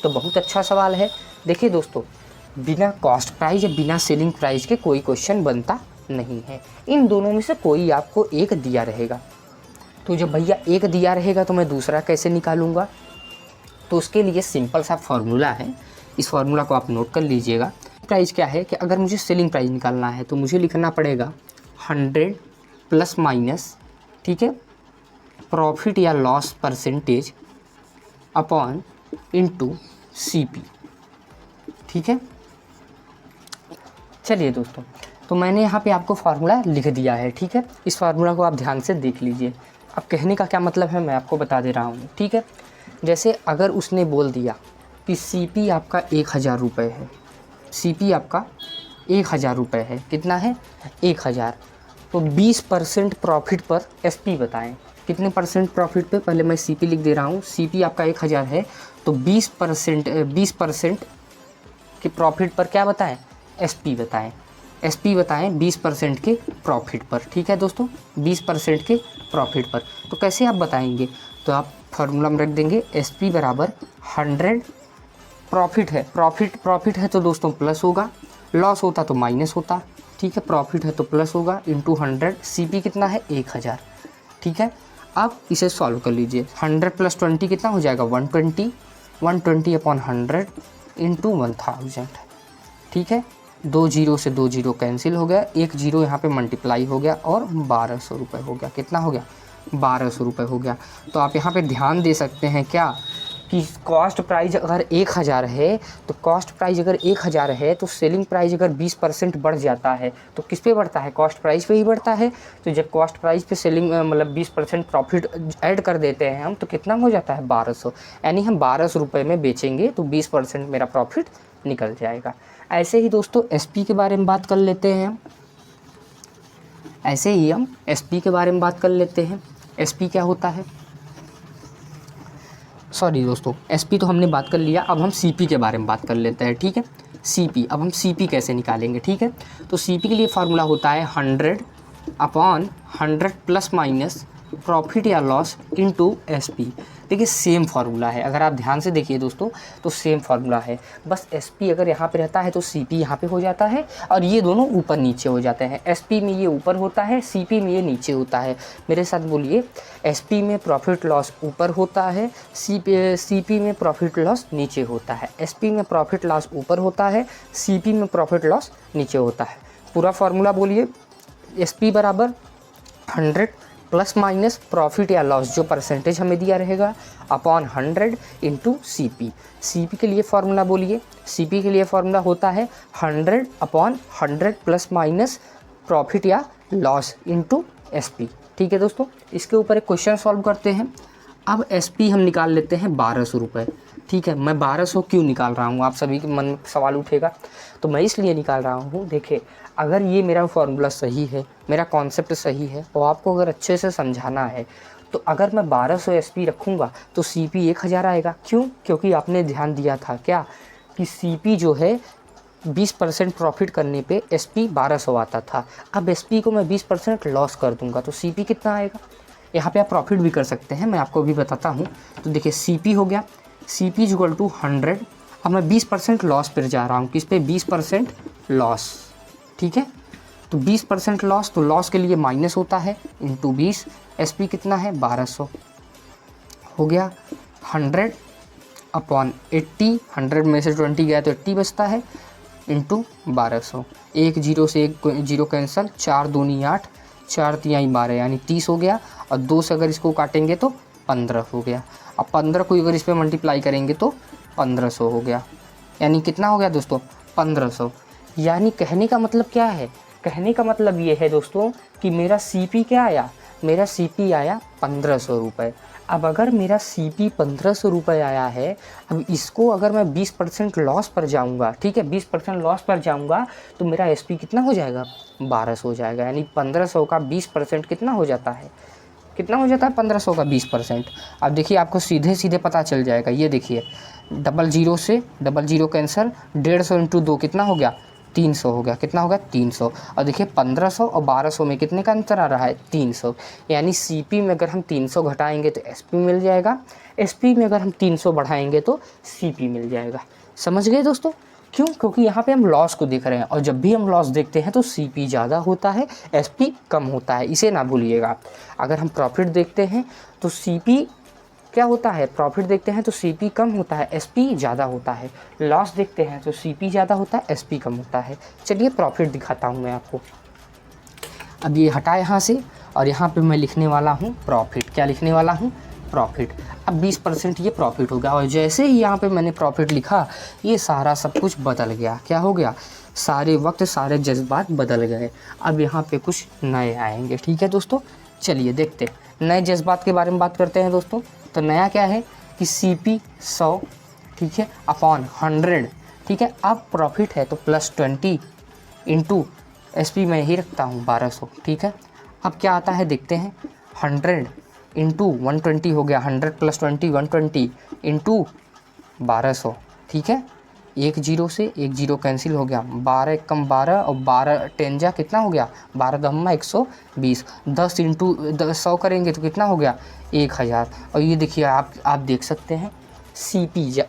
तो बहुत अच्छा सवाल है। देखिए दोस्तों, बिना कॉस्ट प्राइस या बिना सेलिंग प्राइस के कोई क्वेश्चन बनता नहीं है। इन दोनों में से कोई आपको एक दिया रहेगा। तो जब भैया एक दिया रहेगा तो मैं दूसरा कैसे निकालूंगा? तो उसके लिए सिंपल सा फार्मूला है, इस फार्मूला को आप नोट कर लीजिएगा। प्राइस क्या है कि अगर मुझे सेलिंग प्राइस निकालना है तो मुझे लिखना पड़ेगा 100 प्लस माइनस, ठीक है, प्रॉफिट या loss percentage upon into CP. ठीक है, चलिए दोस्तों, तो मैंने यहाँ पे आपको फार्मूला लिख दिया है। ठीक है, इस फार्मूला को आप ध्यान से देख लीजिए। अब कहने का क्या मतलब है मैं आपको बता दे रहा हूँ। ठीक है, जैसे अगर उसने बोल दिया कि सीपी आपका 1000 रुपये है, सीपी आपका 1000 रुपये है, कितना है? 1000। तो 20% प्रॉफिट पर एसपी बताएं, कितने परसेंट प्रॉफिट पे? पहले मैं सीपी लिख दे रहा हूँ। सीपी आपका 1000 है तो 20% के प्रॉफिट पर क्या बताएं? एसपी बताएं। एसपी बताएं 20% के प्रॉफिट पर। ठीक है दोस्तों, 20% के प्रॉफिट पर। तो कैसे आप बताएंगे? तो आप फार्मूला में रख देंगे एसपी बराबर 100, प्रॉफिट है, प्रॉफिट है तो दोस्तों प्लस होगा, लॉस होता तो माइनस होता। ठीक है, प्रॉफिट है तो प्लस होगा, इंटू 100। सीपी कितना है? 1000। ठीक है, अब इसे सॉल्व कर लीजिए। 100 प्लस 20 कितना हो जाएगा? 120। 120 अपॉन 100 इंटू 1000। ठीक है, 2 जीरो से 2 जीरो कैंसिल हो गया, 1 जीरो यहाँ पे मल्टीप्लाई हो गया और 1200 रुपये हो गया। कितना हो गया? 1200 रुपये हो गया। तो आप यहाँ पे ध्यान दे सकते हैं क्या कि कॉस्ट प्राइस अगर 1000 है तो कॉस्ट प्राइस अगर 1000 है तो सेलिंग प्राइस अगर 20% बढ़ जाता है तो किस पे बढ़ता है? कॉस्ट प्राइस पे ही बढ़ता है। तो जब कॉस्ट प्राइस पे सेलिंग मतलब 20% प्रॉफिट ऐड कर देते हैं हम तो कितना हो जाता है? 1200। यानी हम 1200 रुपये में बेचेंगे तो 20% मेरा प्रॉफिट निकल जाएगा। ऐसे ही दोस्तों एसपी के बारे में बात कर लेते हैं हम। ऐसे ही हम एसपी के बारे में बात कर लेते हैं। एसपी क्या होता है? सॉरी दोस्तों, एसपी तो हमने बात कर लिया, अब हम सीपी के बारे में बात कर लेते हैं। ठीक है, सीपी, अब हम सीपी कैसे निकालेंगे? ठीक है, तो सीपी के लिए फार्मूला होता है 100 अपॉन 100 प्लस माइनस प्रॉफिट या लॉस इनटू एसपी। देखिए सेम फार्मूला है, अगर आप ध्यान से देखिए दोस्तों तो सेम फार्मूला है, बस एसपी अगर यहाँ पे रहता है तो सीपी यहाँ पे हो जाता है और ये दोनों ऊपर नीचे हो जाते हैं। एसपी में ये ऊपर होता है, सीपी में ये नीचे होता है। मेरे साथ बोलिए, एसपी में प्रॉफिट लॉस ऊपर होता है, सीपी में प्रॉफिट लॉस नीचे होता है। एसपी में प्रॉफिट लॉस ऊपर होता है, सीपी में प्रॉफिट लॉस नीचे होता है। पूरा फार्मूला बोलिए, एसपी बराबर 100 प्लस माइनस प्रॉफिट या लॉस जो परसेंटेज हमें दिया रहेगा अपॉन 100 इंटू सीपी। सीपी के लिए फार्मूला बोलिए, सीपी के लिए फार्मूला होता है 100 अपॉन 100 प्लस माइनस प्रॉफिट या लॉस इंटू एसपी। ठीक है दोस्तों, इसके ऊपर एक क्वेश्चन सॉल्व करते हैं। अब एसपी हम निकाल लेते हैं 1200 रुपये। ठीक है, मैं 1200 क्यों निकाल रहा हूँ? आप सभी के मन में सवाल उठेगा, तो मैं इसलिए निकाल रहा हूँ। देखिए, अगर ये मेरा फार्मूला सही है, मेरा कॉन्सेप्ट सही है और आपको अगर अच्छे से समझाना है तो अगर मैं 1200 एसपी रखूँगा तो सीपी 1000 आएगा। क्यों? क्योंकि आपने ध्यान दिया था क्या कि सीपी जो है 20% प्रॉफिट करने पे एसपी 1200 आता था। अब एसपी को मैं 20% लॉस कर दूंगा तो सीपी कितना आएगा? यहाँ पे आप प्रॉफिट भी कर सकते हैं, मैं आपको अभी बताता हूँ। तो देखिए सीपी हो गया, सीपी इक्वल टू 100। अब मैं 20% लॉस पर जा रहा हूँ, किस पे? 20% लॉस। ठीक है, तो 20% लॉस, तो लॉस के लिए माइनस होता है इंटू 20। एसपी कितना है? 1200 हो गया। 100 अपॉन 80, 100 में से 20 गया तो 80 बचता है इंटू 1200। 1 जीरो से 1 जीरो कैंसिल, 4 दूनी 8, 4 तिहाई 12 यानी 30 हो गया। और 2 से अगर इसको काटेंगे तो 15 हो गया। अब 15 को अगर इस पर मल्टीप्लाई करेंगे तो 1500 हो गया। यानी कितना हो गया दोस्तों? 1500। यानी कहने का मतलब क्या है? कहने का मतलब ये है दोस्तों कि मेरा सीपी क्या आया? मेरा सीपी आया 1500 रुपये। अब अगर मेरा CP 1500 रुपये आया है, अब इसको अगर मैं 20% लॉस पर जाऊंगा, ठीक है, 20% लॉस पर जाऊंगा तो मेरा SP कितना हो जाएगा, 1200 हो जाएगा। यानी 1500 का 20% कितना हो जाता है, कितना हो जाता है 1500 का 20%। अब देखिए आपको सीधे सीधे पता चल जाएगा, ये देखिए 00 से 00 कैंसिल, 150 इंटू 2 कितना हो गया, 300 हो गया। कितना होगा, 300। और देखिए 1500 और 1200 में कितने का अंतर आ रहा है, 300। यानी CP में अगर हम 300 घटाएंगे तो SP मिल जाएगा, SP में अगर हम 300 बढ़ाएंगे तो CP मिल जाएगा। समझ गए दोस्तों? क्यों? क्योंकि यहाँ पे हम लॉस को देख रहे हैं, और जब भी हम लॉस देखते हैं तो CP ज़्यादा होता है, SP कम होता है, इसे ना भूलिएगा। अगर हम प्रॉफिट देखते हैं तो CP क्या होता है, प्रॉफिट देखते हैं तो CP कम होता है, SP ज़्यादा होता है। लॉस देखते हैं तो CP ज़्यादा होता है, SP कम होता है। चलिए प्रॉफिट दिखाता हूँ मैं आपको। अब ये हटा यहाँ से, और यहाँ पे मैं लिखने वाला हूँ प्रॉफिट। क्या लिखने वाला हूँ, प्रॉफिट। अब 20% ये प्रॉफिट होगा, और जैसे ही यहाँ पे मैंने प्रॉफिट लिखा, ये सारा सब कुछ बदल गया। क्या हो गया, सारे वक्त सारे जज्बात बदल गए। अब यहाँ पे कुछ नए आएंगे, ठीक है दोस्तों। चलिए देखते हैं नए जज्बात के बारे में बात करते हैं दोस्तों। तो नया क्या है कि CP 100, ठीक है, अपॉन 100, ठीक है। अब प्रॉफिट है तो +20 इंटू SP मैं ही रखता हूँ 1200, ठीक है। अब क्या आता है देखते हैं, 100 इंटू 120 हो गया, 100 + 20 120 इंटू 1200, ठीक है। एक जीरो से एक जीरो कैंसिल हो गया, 12 कम 12 और 12 10 जा कितना हो गया, 12 दम्मा 120। 10 इंटू 100 करेंगे तो कितना हो गया, 1000। और ये देखिए आप देख सकते हैं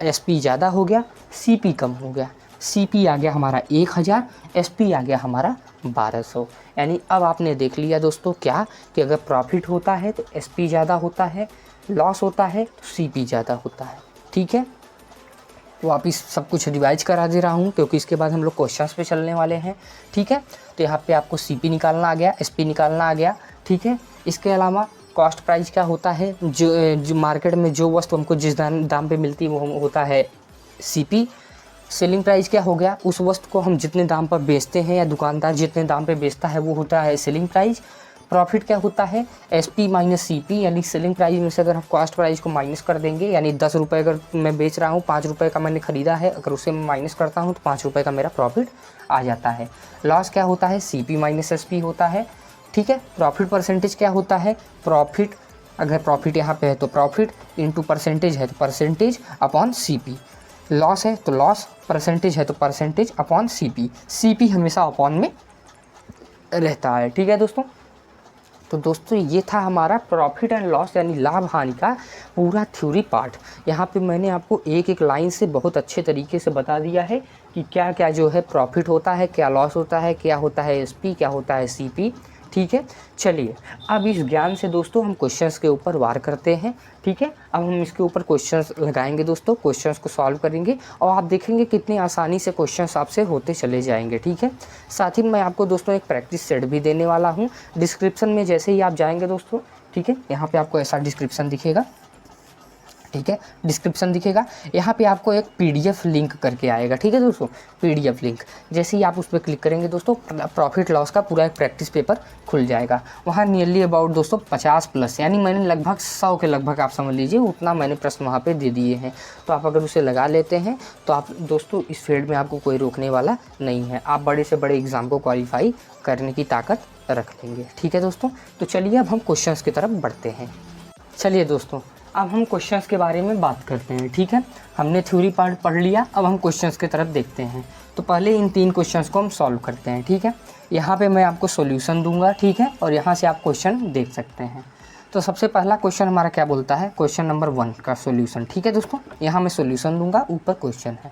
SP ज़्यादा हो गया, CP कम हो गया। CP आ गया हमारा 1000, SP आ गया हमारा 1200। यानी अब आपने देख लिया दोस्तों क्या, कि अगर प्रॉफिट होता है तो SP ज़्यादा होता है, लॉस होता है तो CP ज़्यादा होता है, ठीक है। तो आप इस सब कुछ रिवाइज करा दे रहा हूँ, क्योंकि इसके बाद हम लोग क्वेश्चंस पे चलने वाले हैं, ठीक है। तो यहाँ पे आपको CP निकालना आ गया, SP निकालना आ गया, ठीक है। इसके अलावा कॉस्ट प्राइस क्या होता है, जो मार्केट में जो वस्तु हमको जिस दाम पे मिलती है वो होता है CP। सेलिंग प्राइस क्या हो गया, उस वस्तु को हम जितने दाम पर बेचते हैं या दुकानदार जितने दाम पे बेचता है वो होता है सेलिंग प्राइस। प्रॉफिट क्या होता है, SP माइनस CP, यानी सेलिंग प्राइस में से अगर हम कॉस्ट प्राइस को माइनस कर देंगे, यानी 10 रुपये अगर मैं बेच रहा हूँ, 5 रुपये का मैंने ख़रीदा है, अगर उसे मैं माइनस करता हूँ तो 5 रुपये का मेरा प्रॉफिट आ जाता है। लॉस क्या होता है, CP माइनस SP होता है, ठीक है। प्रॉफिट परसेंटेज क्या होता है, प्रॉफिट अगर प्रॉफिट यहाँ पे है तो प्रॉफिट इंटू परसेंटेज है तो परसेंटेज अपॉन CP। लॉस है तो लॉस, परसेंटेज है तो परसेंटेज अपॉन CP। CP हमेशा अपॉन में रहता है, ठीक है दोस्तों। तो दोस्तों ये था हमारा प्रॉफिट एंड लॉस यानी लाभ हानि का पूरा थ्योरी पार्ट। यहाँ पे मैंने आपको एक एक लाइन से बहुत अच्छे तरीके से बता दिया है कि क्या क्या जो है प्रॉफिट होता है, क्या लॉस होता है, क्या होता है SP, क्या होता है CP, ठीक है। चलिए अब इस ज्ञान से दोस्तों हम क्वेश्चंस के ऊपर वार करते हैं, ठीक है। अब हम इसके ऊपर क्वेश्चंस लगाएंगे दोस्तों, क्वेश्चंस को सॉल्व करेंगे और आप देखेंगे कितनी आसानी से क्वेश्चंस आपसे होते चले जाएंगे, ठीक है। साथ ही मैं आपको दोस्तों एक प्रैक्टिस सेट भी देने वाला हूँ। डिस्क्रिप्शन में जैसे ही आप जाएंगे दोस्तों, ठीक है, यहाँ पर आपको ऐसा डिस्क्रिप्शन दिखेगा, ठीक है, डिस्क्रिप्शन दिखेगा। यहाँ पे आपको एक PDF लिंक करके आएगा, ठीक है दोस्तों, PDF लिंक। जैसे ही आप उस पर क्लिक करेंगे दोस्तों, प्रॉफिट लॉस का पूरा एक प्रैक्टिस पेपर खुल जाएगा। वहाँ नियरली अबाउट दोस्तों 50+, यानी मैंने लगभग 100 के लगभग आप समझ लीजिए उतना मैंने प्रश्न वहाँ पे दे दिए हैं। तो आप अगर उसे लगा लेते हैं तो आप दोस्तों इस फील्ड में आपको कोई रोकने वाला नहीं है, आप बड़े से बड़े एग्ज़ाम को क्वालिफाई करने की ताकत रख लेंगे, ठीक है दोस्तों। तो चलिए अब हम क्वेश्चंस की तरफ बढ़ते हैं। चलिए दोस्तों अब हम क्वेश्चंस के बारे में बात करते हैं, ठीक है। हमने थ्योरी पार्ट पढ़ लिया, अब हम क्वेश्चंस की तरफ देखते हैं। तो पहले इन 3 क्वेश्चंस को हम सॉल्व करते हैं, ठीक है। यहाँ पे मैं आपको सॉल्यूशन दूंगा, ठीक है, और यहाँ से आप क्वेश्चन देख सकते हैं। तो सबसे पहला क्वेश्चन हमारा क्या बोलता है, क्वेश्चन नंबर 1 का सॉल्यूशन, ठीक है दोस्तों। यहाँ मैं सॉल्यूशन दूंगा, ऊपर क्वेश्चन है।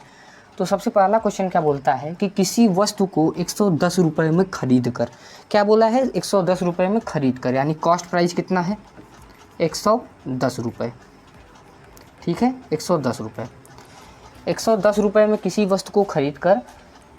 तो सबसे पहला क्वेश्चन क्या बोलता है कि किसी वस्तु को 110 रुपये में खरीद कर, क्या बोला है, 110 रुपये में खरीद कर, यानी कॉस्ट प्राइस कितना है, 110 रुपये, ठीक है, 110 रुपये। 110 रुपये में किसी वस्तु को खरीद कर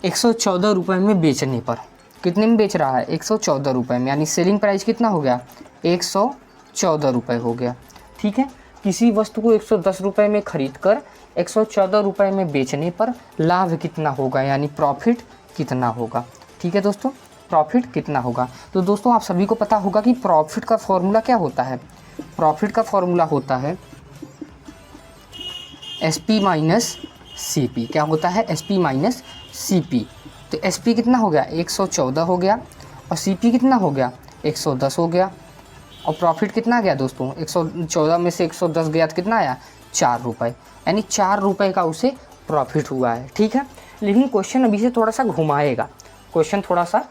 114 रुपये में बेचने पर, कितने में बेच रहा है, 114 रुपये में, यानी सेलिंग प्राइस कितना हो गया, 114 रुपये हो गया, ठीक है। किसी वस्तु को 110 रुपये में खरीद कर 114 रुपये में बेचने पर लाभ कितना होगा, यानी प्रॉफिट कितना होगा, ठीक है दोस्तों, प्रॉफिट कितना होगा। तो दोस्तों आप सभी को पता होगा कि प्रॉफिट का फॉर्मूला क्या होता है, प्रॉफिट का फॉर्मूला होता है SP माइनस CP। क्या होता है? SP minus CP। तो SP कितना हो गया? 114 हो गया, और CP कितना हो गया? 110 हो गया। और प्रॉफिट कितना आ गया दोस्तों? 114 में से 110 गया तो कितना आया? 4 रुपये, यानी 4 रुपये का उसे प्रॉफिट हुआ है। ठीक है, लेकिन क्वेश्चन अभी से थोड़ा सा घुमाएगा, क्वेश्चन थोड़ा सा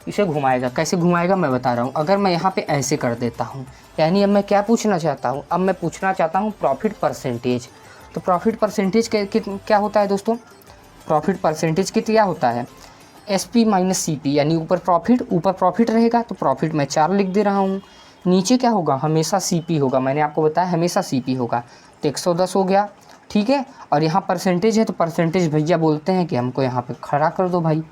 इसे घुमाएगा। कैसे घुमाएगा मैं बता रहा हूँ। अगर मैं यहाँ पे ऐसे कर देता हूँ, यानी अब मैं क्या पूछना चाहता हूँ? अब मैं पूछना चाहता हूँ प्रॉफिट परसेंटेज। तो प्रॉफिट परसेंटेज क्या होता है दोस्तों? प्रॉफिट परसेंटेज क्या होता है? SP माइनस CP, यानी ऊपर प्रॉफिट रहेगा तो प्रॉफिट मैं 4 लिख दे रहा हूँ। नीचे क्या होगा? हमेशा CP होगा, मैंने आपको बताया हमेशा CP होगा। तो 110 हो गया, ठीक है। और यहाँ परसेंटेज है तो परसेंटेज भैया बोलते हैं कि हमको यहाँ पे खड़ा कर दो भाई,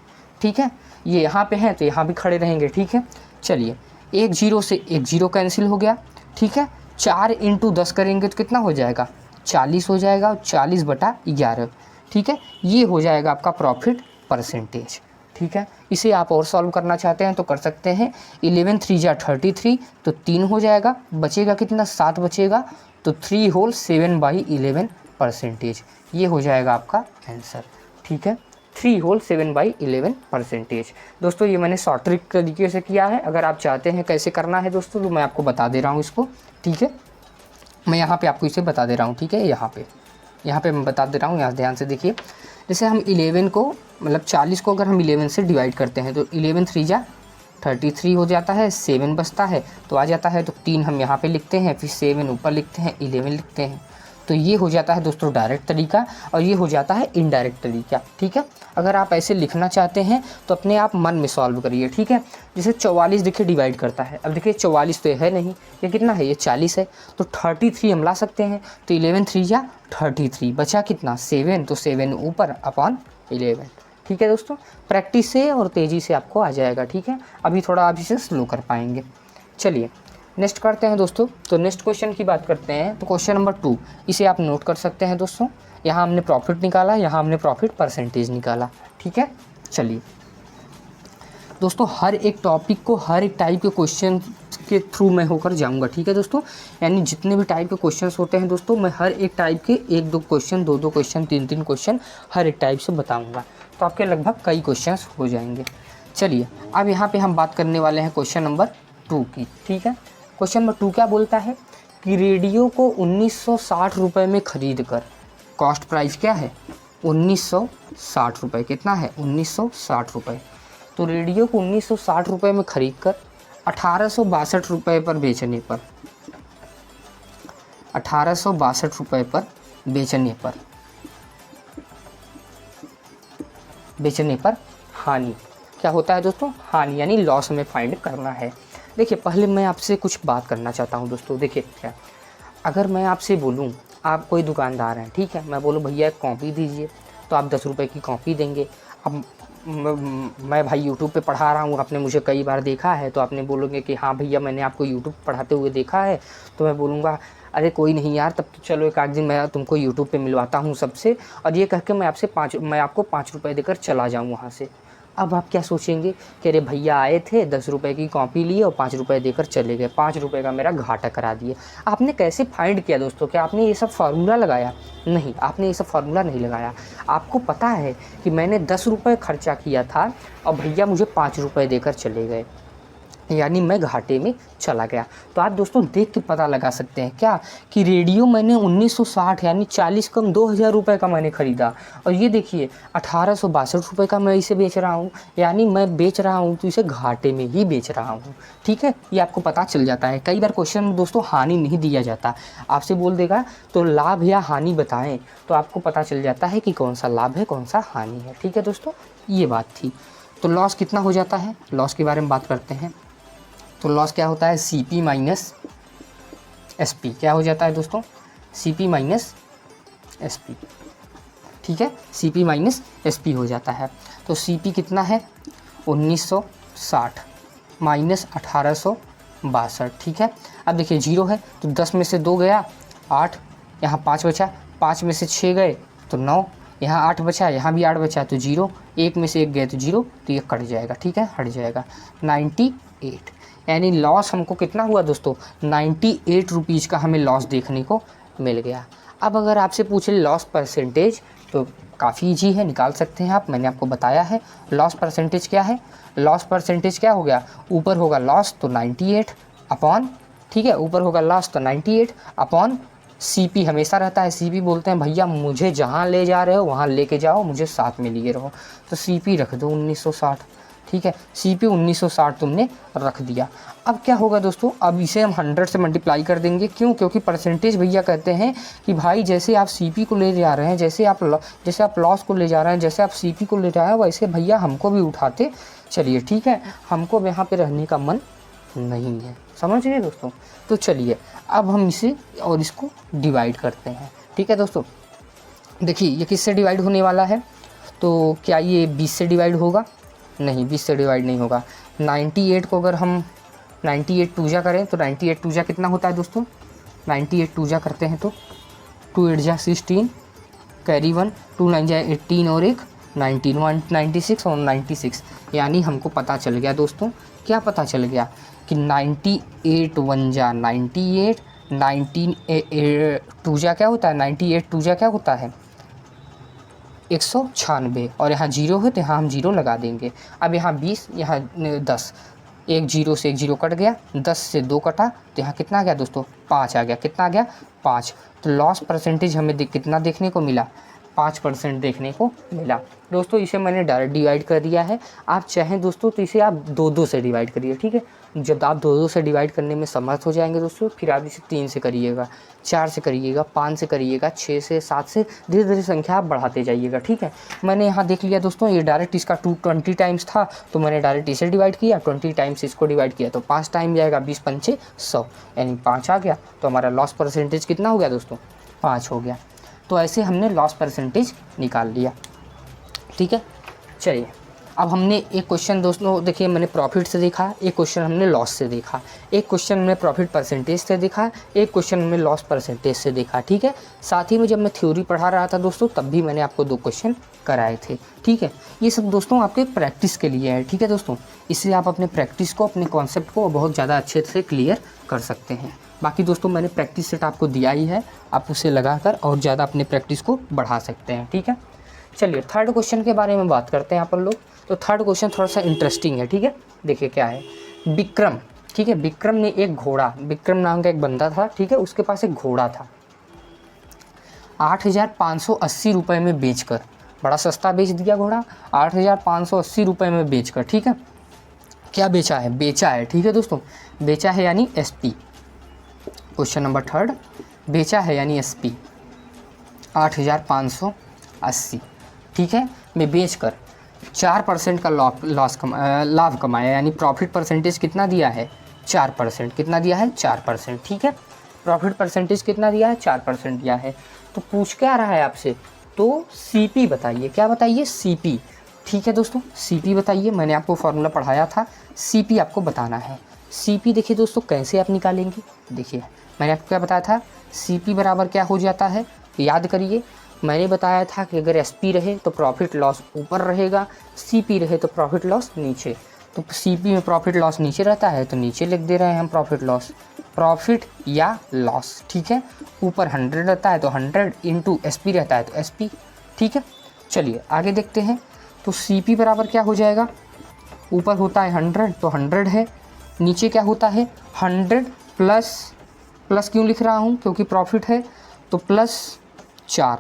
ठीक है। ये यहाँ पे है तो यहाँ भी खड़े रहेंगे, ठीक है। चलिए, 1 0 से 1 0 कैंसिल हो गया, ठीक है। 4 × 10 करेंगे तो कितना हो जाएगा? 40 हो जाएगा, और 40/11, ठीक है। ये हो जाएगा आपका प्रॉफिट परसेंटेज, ठीक है। इसे आप और सॉल्व करना चाहते हैं तो कर सकते हैं। 11 3 जा 33, तो 3 हो जाएगा, बचेगा कितना? 7 बचेगा, तो 3 होल 7/11 परसेंटेज, ये हो जाएगा आपका आंसर, ठीक है। 3 होल 7/11 परसेंटेज। दोस्तों, ये मैंने शॉर्ट ट्रिक तरीके से किया है। अगर आप चाहते हैं कैसे करना है दोस्तों, तो मैं आपको बता दे रहा हूँ इसको, ठीक है। मैं यहाँ पे आपको इसे बता दे रहा हूँ, ठीक है। यहाँ पे मैं बता दे रहा हूँ, यहाँ ध्यान से देखिए। जैसे हम 11 को, मतलब 40 को अगर हम 11 से डिवाइड करते हैं तो 11 3 जा 33 हो जाता है, 7 बचता है तो आ जाता है, तो 3 हम यहाँ पे लिखते हैं, फिर 7 ऊपर लिखते हैं, 11 लिखते हैं। तो ये हो जाता है दोस्तों डायरेक्ट तरीका, और ये हो जाता है इनडायरेक्ट तरीका, ठीक है। अगर आप ऐसे लिखना चाहते हैं तो अपने आप मन में सॉल्व करिए, ठीक है। जैसे 44 देखिए डिवाइड करता है, अब देखिए 44 तो है नहीं, ये कितना है? ये 40 है, तो 33 हम ला सकते हैं। तो 11 3 जा 33, बचा कितना? 7, तो 7 ऊपर अपॉन 11, ठीक है दोस्तों। प्रैक्टिस से और तेज़ी से आपको आ जाएगा, ठीक है। अभी थोड़ा आप इसे स्लो कर पाएंगे। चलिए नेक्स्ट करते हैं दोस्तों। तो नेक्स्ट क्वेश्चन की बात करते हैं, तो क्वेश्चन नंबर 2, इसे आप नोट कर सकते हैं दोस्तों। यहाँ हमने प्रॉफिट निकाला, यहाँ हमने प्रॉफिट परसेंटेज निकाला, ठीक है। चलिए दोस्तों, हर एक टॉपिक को, हर एक टाइप के क्वेश्चन के थ्रू मैं होकर जाऊंगा, ठीक है दोस्तों। यानी जितने भी टाइप के क्वेश्चंस होते हैं दोस्तों, मैं हर एक टाइप के 1-2 क्वेश्चन, 2-2 क्वेश्चन, 3-3 क्वेश्चन हर एक टाइप से बताऊंगा, तो आपके लगभग कई क्वेश्चंस हो जाएंगे। चलिए, अब यहाँ पे हम बात करने वाले हैं क्वेश्चन नंबर 2 की, ठीक है। क्वेश्चन नंबर 2 क्या बोलता है कि रेडियो को 1960 रुपये में खरीद कर, कॉस्ट प्राइस क्या है? 1960 रुपये। कितना है? 1960 रुपये। तो रेडियो को 1960 रुपये में खरीद कर 1862 रुपये पर बेचने पर, 1862 रुपये पर बेचने पर हानि क्या होता है दोस्तों? हानि, यानी लॉस हमें फाइंड करना है। देखिए, पहले मैं आपसे कुछ बात करना चाहता हूँ दोस्तों। देखिए क्या, अगर मैं आपसे बोलूँ, आप कोई दुकानदार हैं, ठीक है, मैं बोलूँ भैया एक कॉपी दीजिए, तो आप 10 रुपये की कॉपी देंगे। अब मैं भाई यूट्यूब पे पढ़ा रहा हूँ, आपने मुझे कई बार देखा है, तो आपने बोलोगे कि हाँ भैया मैंने आपको यूट्यूब पढ़ाते हुए देखा है। तो मैं बोलूँगा अरे कोई नहीं यार, तब तो चलो एक आध दिन मैं तुमको यूट्यूब पे मिलवाता हूँ सबसे, और ये कह के मैं आपको 5 रुपये देकर चला जाऊँ वहाँ से। अब आप क्या सोचेंगे कि अरे भैया आए थे, 10 रुपये की कॉपी लिए और 5 रुपये देकर चले गए, 5 रुपये का मेरा घाटा करा दिए। आपने कैसे फाइंड किया दोस्तों? क्या आपने ये सब फार्मूला लगाया? नहीं, आपने ये सब फार्मूला नहीं लगाया। आपको पता है कि मैंने 10 रुपये खर्चा किया था और भैया मुझे 5 रुपये देकर चले गए, यानी मैं घाटे में चला गया। तो आप दोस्तों देख के पता लगा सकते हैं क्या कि रेडियो मैंने 1960 यानी 40 कम 2000 रुपये का मैंने ख़रीदा, और ये देखिए 1862 रुपये का मैं इसे बेच रहा हूँ, यानी मैं बेच रहा हूँ तो इसे घाटे में ही बेच रहा हूँ, ठीक है। ये आपको पता चल जाता है। कई बार क्वेश्चन में दोस्तों हानि नहीं दिया जाता, आपसे बोल देगा तो लाभ या हानि बताएँ, तो आपको पता चल जाता है कि कौन सा लाभ है कौन सा हानि है, ठीक है दोस्तों। ये बात थी। तो लॉस कितना हो जाता है, लॉस के बारे में बात करते हैं। तो लॉस क्या होता है? CP minus SP। क्या हो जाता है दोस्तों? CP माइनस SP, ठीक है। CP माइनस SP हो जाता है। तो CP कितना है? 1960 माइनस 1862, ठीक है। अब देखिए 0 है तो 10 में से 2 गया 8, यहाँ 5 बचा, 5 में से 6 गए तो 9, यहाँ 8 बचा, यहाँ भी 8 बचा तो 0, 1 में से 1 गए तो 0, तो ये कट जाएगा, ठीक है, हट जाएगा। 98, यानी लॉस हमको कितना हुआ दोस्तों, 98 रुपीज़ का हमें लॉस देखने को मिल गया। अब अगर आपसे पूछे लॉस परसेंटेज तो काफ़ी ईजी है, निकाल सकते हैं आप, मैंने आपको बताया है। लॉस परसेंटेज क्या है, लॉस परसेंटेज क्या हो गया, ऊपर होगा लॉस तो 98 अपॉन, ठीक है, ऊपर होगा लॉस तो 98 अपॉन सीपी हमेशा रहता है। सीपी बोलते हैं भैया मुझे जहाँ ले जा रहे हो वहाँ लेके जाओ, मुझे साथ में लिए रहो, तो सीपी रख दो 1960, ठीक है, सीपी 1960 तुमने रख दिया। अब क्या होगा दोस्तों, अब इसे हम 100 से मल्टीप्लाई कर देंगे, क्यों, क्योंकि परसेंटेज भैया कहते हैं कि भाई जैसे आप सीपी को ले जा रहे हैं, जैसे आप लॉस को ले जा रहे हैं, जैसे आप सीपी को ले जा रहे हैं, वैसे भैया हमको भी उठाते चलिए, ठीक है, हमको यहाँ पे रहने का मन नहीं है, समझ गए दोस्तों। तो चलिए अब हम इसे और इसको डिवाइड करते हैं, ठीक है दोस्तों। देखिए ये किससे डिवाइड होने वाला है, तो क्या ये 20 से डिवाइड होगा, नहीं 20 से डिवाइड नहीं होगा। 98 को अगर हम 98 टूजा करें तो 98 टूजा कितना होता है दोस्तों, 98 टूजा करते हैं तो 2 8 जा 16, कैरी 1, 2 9 जा 18 और एक 19, 196 और 96, यानी हमको पता चल गया दोस्तों, क्या पता चल गया कि 98 1 जा 98, 19 टूजा क्या होता है, 98 टूजा क्या होता है 196, और यहाँ जीरो है तो यहाँ हम जीरो लगा देंगे। अब यहाँ 20, यहाँ 10, एक जीरो से एक जीरो कट गया, 10 से 2 कटा तो यहाँ कितना आ गया दोस्तों, 5 आ गया, कितना आ गया 5। तो लॉस परसेंटेज हमें कितना देखने को मिला, 5% देखने को मिला दोस्तों। इसे मैंने डायरेक्ट डिवाइड कर दिया है, आप चाहें दोस्तों तो इसे आप 2-2 से डिवाइड करिए, ठीक है। जब आप 2-2 से डिवाइड करने में समर्थ हो जाएंगे दोस्तों, फिर आप इसे 3 से करिएगा, 4 से करिएगा, 5 से करिएगा, 6 से, 7 से, धीरे धीरे संख्या आप बढ़ाते जाइएगा, ठीक है। मैंने यहाँ देख लिया दोस्तों, ये डायरेक्ट इसका 220 टाइम्स था तो मैंने डायरेक्ट इसे डिवाइड किया, 20 टाइम्स इसको डिवाइड किया तो 5 टाइम जाएगा, 20 पंचे 100, यानी 5 आ गया। तो हमारा लॉस परसेंटेज कितना हो गया दोस्तों, 5 हो गया। तो ऐसे हमने लॉस परसेंटेज निकाल लिया, ठीक है। चलिए अब हमने एक क्वेश्चन दोस्तों देखिए, मैंने प्रॉफिट से देखा, एक क्वेश्चन हमने लॉस से देखा, एक क्वेश्चन हमने प्रॉफिट परसेंटेज से देखा, एक क्वेश्चन हमने लॉस परसेंटेज से देखा, ठीक है। साथ ही में जब मैं थ्योरी पढ़ा रहा था दोस्तों तब भी मैंने आपको 2 क्वेश्चन कराए थे, ठीक है। ये सब दोस्तों आपके प्रैक्टिस के लिए है, ठीक है दोस्तों। इससे आप अपने प्रैक्टिस को, अपने कॉन्सेप्ट को बहुत ज़्यादा अच्छे से क्लियर कर सकते हैं। बाकी दोस्तों मैंने प्रैक्टिस सेट आपको दिया ही है, आप उसे लगाकर और ज़्यादा अपने प्रैक्टिस को बढ़ा सकते हैं, ठीक है। चलिए थर्ड क्वेश्चन के बारे में बात करते हैं अपन लोग। तो थर्ड क्वेश्चन थोड़ा सा इंटरेस्टिंग है, ठीक है। देखिए क्या है, विक्रम, ठीक है, विक्रम ने एक घोड़ा, विक्रम नाम का एक बंदा था, ठीक है, उसके पास एक घोड़ा था, 8,580 रुपये में बेचकर, बड़ा सस्ता बेच दिया घोड़ा, 8,580 रुपये में बेचकर, ठीक है। क्या बेचा है, बेचा है, ठीक है दोस्तों, बेचा है यानी SP, क्वेश्चन नंबर थर्ड, बेचा है यानी SP 8,580, ठीक है, में बेचकर 4% का लाभ कमाया, यानी प्रॉफिट परसेंटेज कितना दिया है, 4%, कितना दिया है 4%, ठीक है। प्रॉफिट परसेंटेज कितना दिया है, 4% दिया है। तो पूछ क्या रहा है आपसे, तो CP बताइए, क्या बताइए, CP, ठीक है दोस्तों, CP बताइए। मैंने आपको फॉर्मूला पढ़ाया था, CP आपको बताना है। CP देखिए दोस्तों कैसे आप निकालेंगे, देखिए मैंने आपको क्या बताया था, CP बराबर क्या हो जाता है, याद करिए, मैंने बताया था कि अगर SP रहे तो प्रॉफिट लॉस ऊपर रहेगा, CP रहे तो प्रॉफिट लॉस नीचे। तो CP में प्रॉफिट लॉस नीचे रहता है तो नीचे लिख दे रहे हैं हम प्रॉफिट लॉस, प्रॉफिट या लॉस, ठीक है। ऊपर 100 रहता है तो 100 इंटू SP रहता है तो SP, ठीक है। चलिए आगे देखते हैं। तो CP बराबर क्या हो जाएगा, ऊपर होता है 100 तो 100 है, नीचे क्या होता है 100 प्लस क्यों लिख रहा हूँ, क्योंकि प्रॉफिट है तो +4,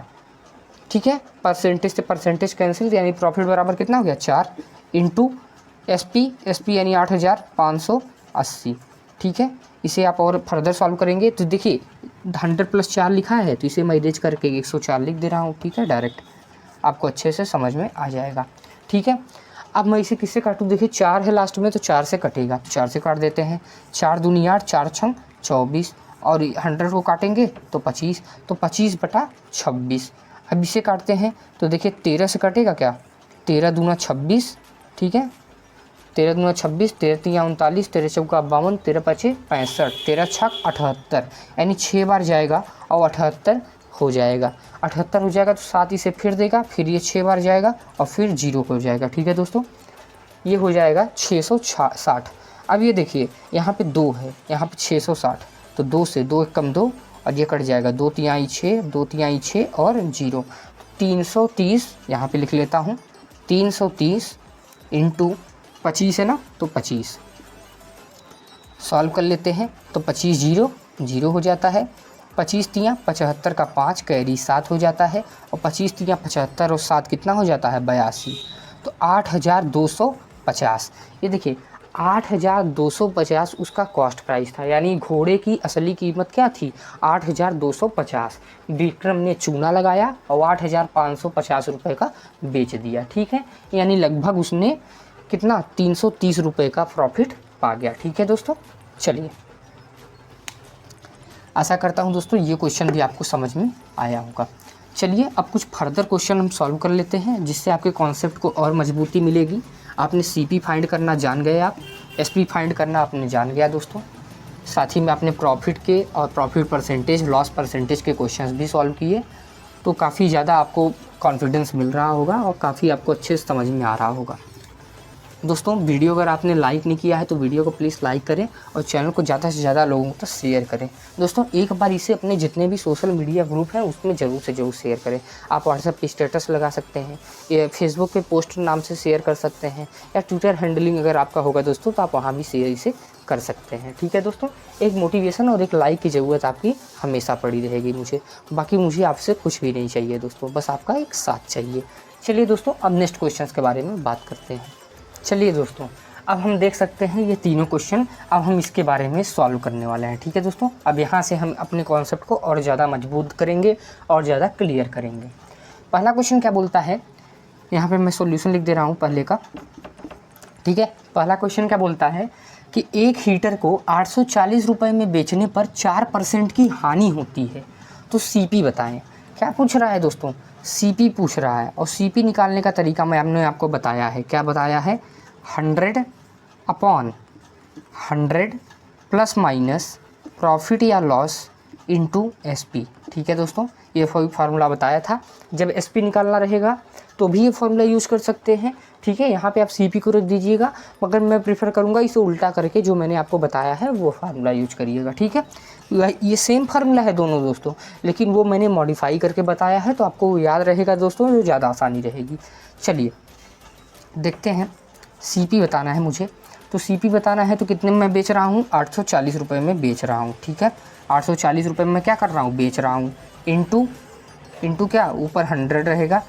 ठीक है। परसेंटेज से परसेंटेज कैंसिल, यानी प्रॉफिट बराबर कितना हो गया 4 इंटू SP यानी 8,580, ठीक है। इसे आप और फर्दर सॉल्व करेंगे तो देखिए 100 + 4 लिखा है तो इसे मैं इरेज करके 104 लिख दे रहा हूँ, ठीक है, डायरेक्ट आपको अच्छे से समझ में आ जाएगा, ठीक है। अब मैं इसे किससे काटूँ, देखिए 4 है लास्ट में तो 4 से कटेगा, तो 4 से काट देते हैं, 4 दूनी 8, 4 छंग 24, और 100 को काटेंगे तो 25, तो 25/26। अब इसे काटते हैं तो देखिए 13 से कटेगा क्या, 13 दूना 26, ठीक है, 13 दूना 26, 13 तिया 39, 13 चौका 52, 13 पचे 65, 13 छक 78, यानी 6 बार जाएगा और 78 हो जाएगा। 78 हो जाएगा तो 7 इसे फिर देगा, फिर ये 6 बार जाएगा और फिर 0 हो जाएगा, ठीक है दोस्तों, ये हो जाएगा 660। अब ये देखिए यहाँ पे 2 है, यहाँ पे 660, तो 2 से 2 एक कम 2 और ये कट जाएगा, 2 तिहाई 6, 2 तिहाई 6 और 0, 330 यहाँ पे लिख लेता हूँ। 330 इंटू 25 है ना, तो 25 सॉल्व कर लेते हैं, तो 25 0 0 हो जाता है। 25 तियाँ 75 का 5 कैरी 7 हो जाता है, और 25 तियाँ 75 और 7 कितना हो जाता है 82, तो 8250। ये देखिए 8250 उसका कॉस्ट प्राइस था, यानी घोड़े की असली कीमत क्या थी 8250। विक्रम ने चूना लगाया और 8550 रुपये का बेच दिया, ठीक है, यानी लगभग उसने कितना 330 रुपये का प्रॉफिट पा गया, ठीक है दोस्तों। चलिए, आशा करता हूँ दोस्तों ये क्वेश्चन भी आपको समझ में आया होगा। चलिए अब कुछ फर्दर क्वेश्चन हम सॉल्व कर लेते हैं, जिससे आपके कॉन्सेप्ट को और मजबूती मिलेगी। आपने सीपी फाइंड करना जान गए, आप एसपी फाइंड करना आपने जान गया दोस्तों। साथ ही में आपने प्रॉफिट के और प्रॉफिट परसेंटेज, लॉस परसेंटेज के क्वेश्चंस भी सॉल्व किए, तो काफ़ी ज़्यादा आपको कॉन्फिडेंस मिल रहा होगा और काफ़ी आपको अच्छे से समझ में आ रहा होगा। दोस्तों वीडियो अगर आपने लाइक नहीं किया है तो वीडियो को प्लीज़ लाइक करें और चैनल को ज़्यादा से ज़्यादा लोगों तक शेयर करें। दोस्तों एक बार इसे अपने जितने भी सोशल मीडिया ग्रुप हैं उसमें ज़रूर से ज़रूर शेयर करें। आप व्हाट्सएप पे स्टेटस लगा सकते हैं, या फेसबुक पे पोस्ट नाम से शेयर कर सकते हैं, या ट्विटर हैंडलिंग अगर आपका होगा दोस्तों तो आप वहाँ भी शेयर इसे कर सकते हैं, ठीक है दोस्तों। एक मोटिवेशन और एक लाइक की ज़रूरत आपकी हमेशा पड़ी रहेगी मुझे, बाकी मुझे आपसे कुछ भी नहीं चाहिए दोस्तों, बस आपका एक साथ चाहिए। चलिए दोस्तों अब नेक्स्ट क्वेश्चन के बारे में बात करते हैं। चलिए दोस्तों अब हम देख सकते हैं ये तीनों क्वेश्चन, अब हम इसके बारे में सॉल्व करने वाले हैं, ठीक है दोस्तों। अब यहाँ से हम अपने कॉन्सेप्ट को और ज़्यादा मजबूत करेंगे और ज़्यादा क्लियर करेंगे। पहला क्वेश्चन क्या बोलता है, यहाँ पे मैं सॉल्यूशन लिख दे रहा हूँ पहले का, ठीक है। पहला क्वेश्चन क्या बोलता है कि एक हीटर को 840 रुपये में बेचने पर 4% की हानि होती है, तो सीपी बताएं। क्या पूछ रहा है दोस्तों, सीपी पूछ रहा है, और सीपी निकालने का तरीका मैंने आपको बताया है। क्या बताया है, 100/100 प्लस माइनस प्रॉफिट या लॉस इनटू एसपी, ठीक है दोस्तों। ये फार्मूला बताया था। जब एसपी निकालना रहेगा तो भी ये फार्मूला यूज़ कर सकते हैं, ठीक है। यहाँ पे आप सीपी को रख दीजिएगा, मगर मैं प्रेफर करूँगा इसे उल्टा करके जो मैंने आपको बताया है वो फार्मूला यूज करिएगा, ठीक है। ये सेम फार्मूला है दोनों दोस्तों, लेकिन वो मैंने मॉडिफाई करके बताया है, तो आपको याद रहेगा दोस्तों, जो ज़्यादा आसानी रहेगी। चलिए देखते हैं, सीपी बताना है मुझे, तो सीपी बताना है तो कितने में मैं बेच रहा हूँ, 840 रुपये में बेच रहा हूँ, ठीक है। 840 रुपये में क्या कर रहा हूँ, बेच रहा हूँ, इंटू क्या, ऊपर 100 रहेगा,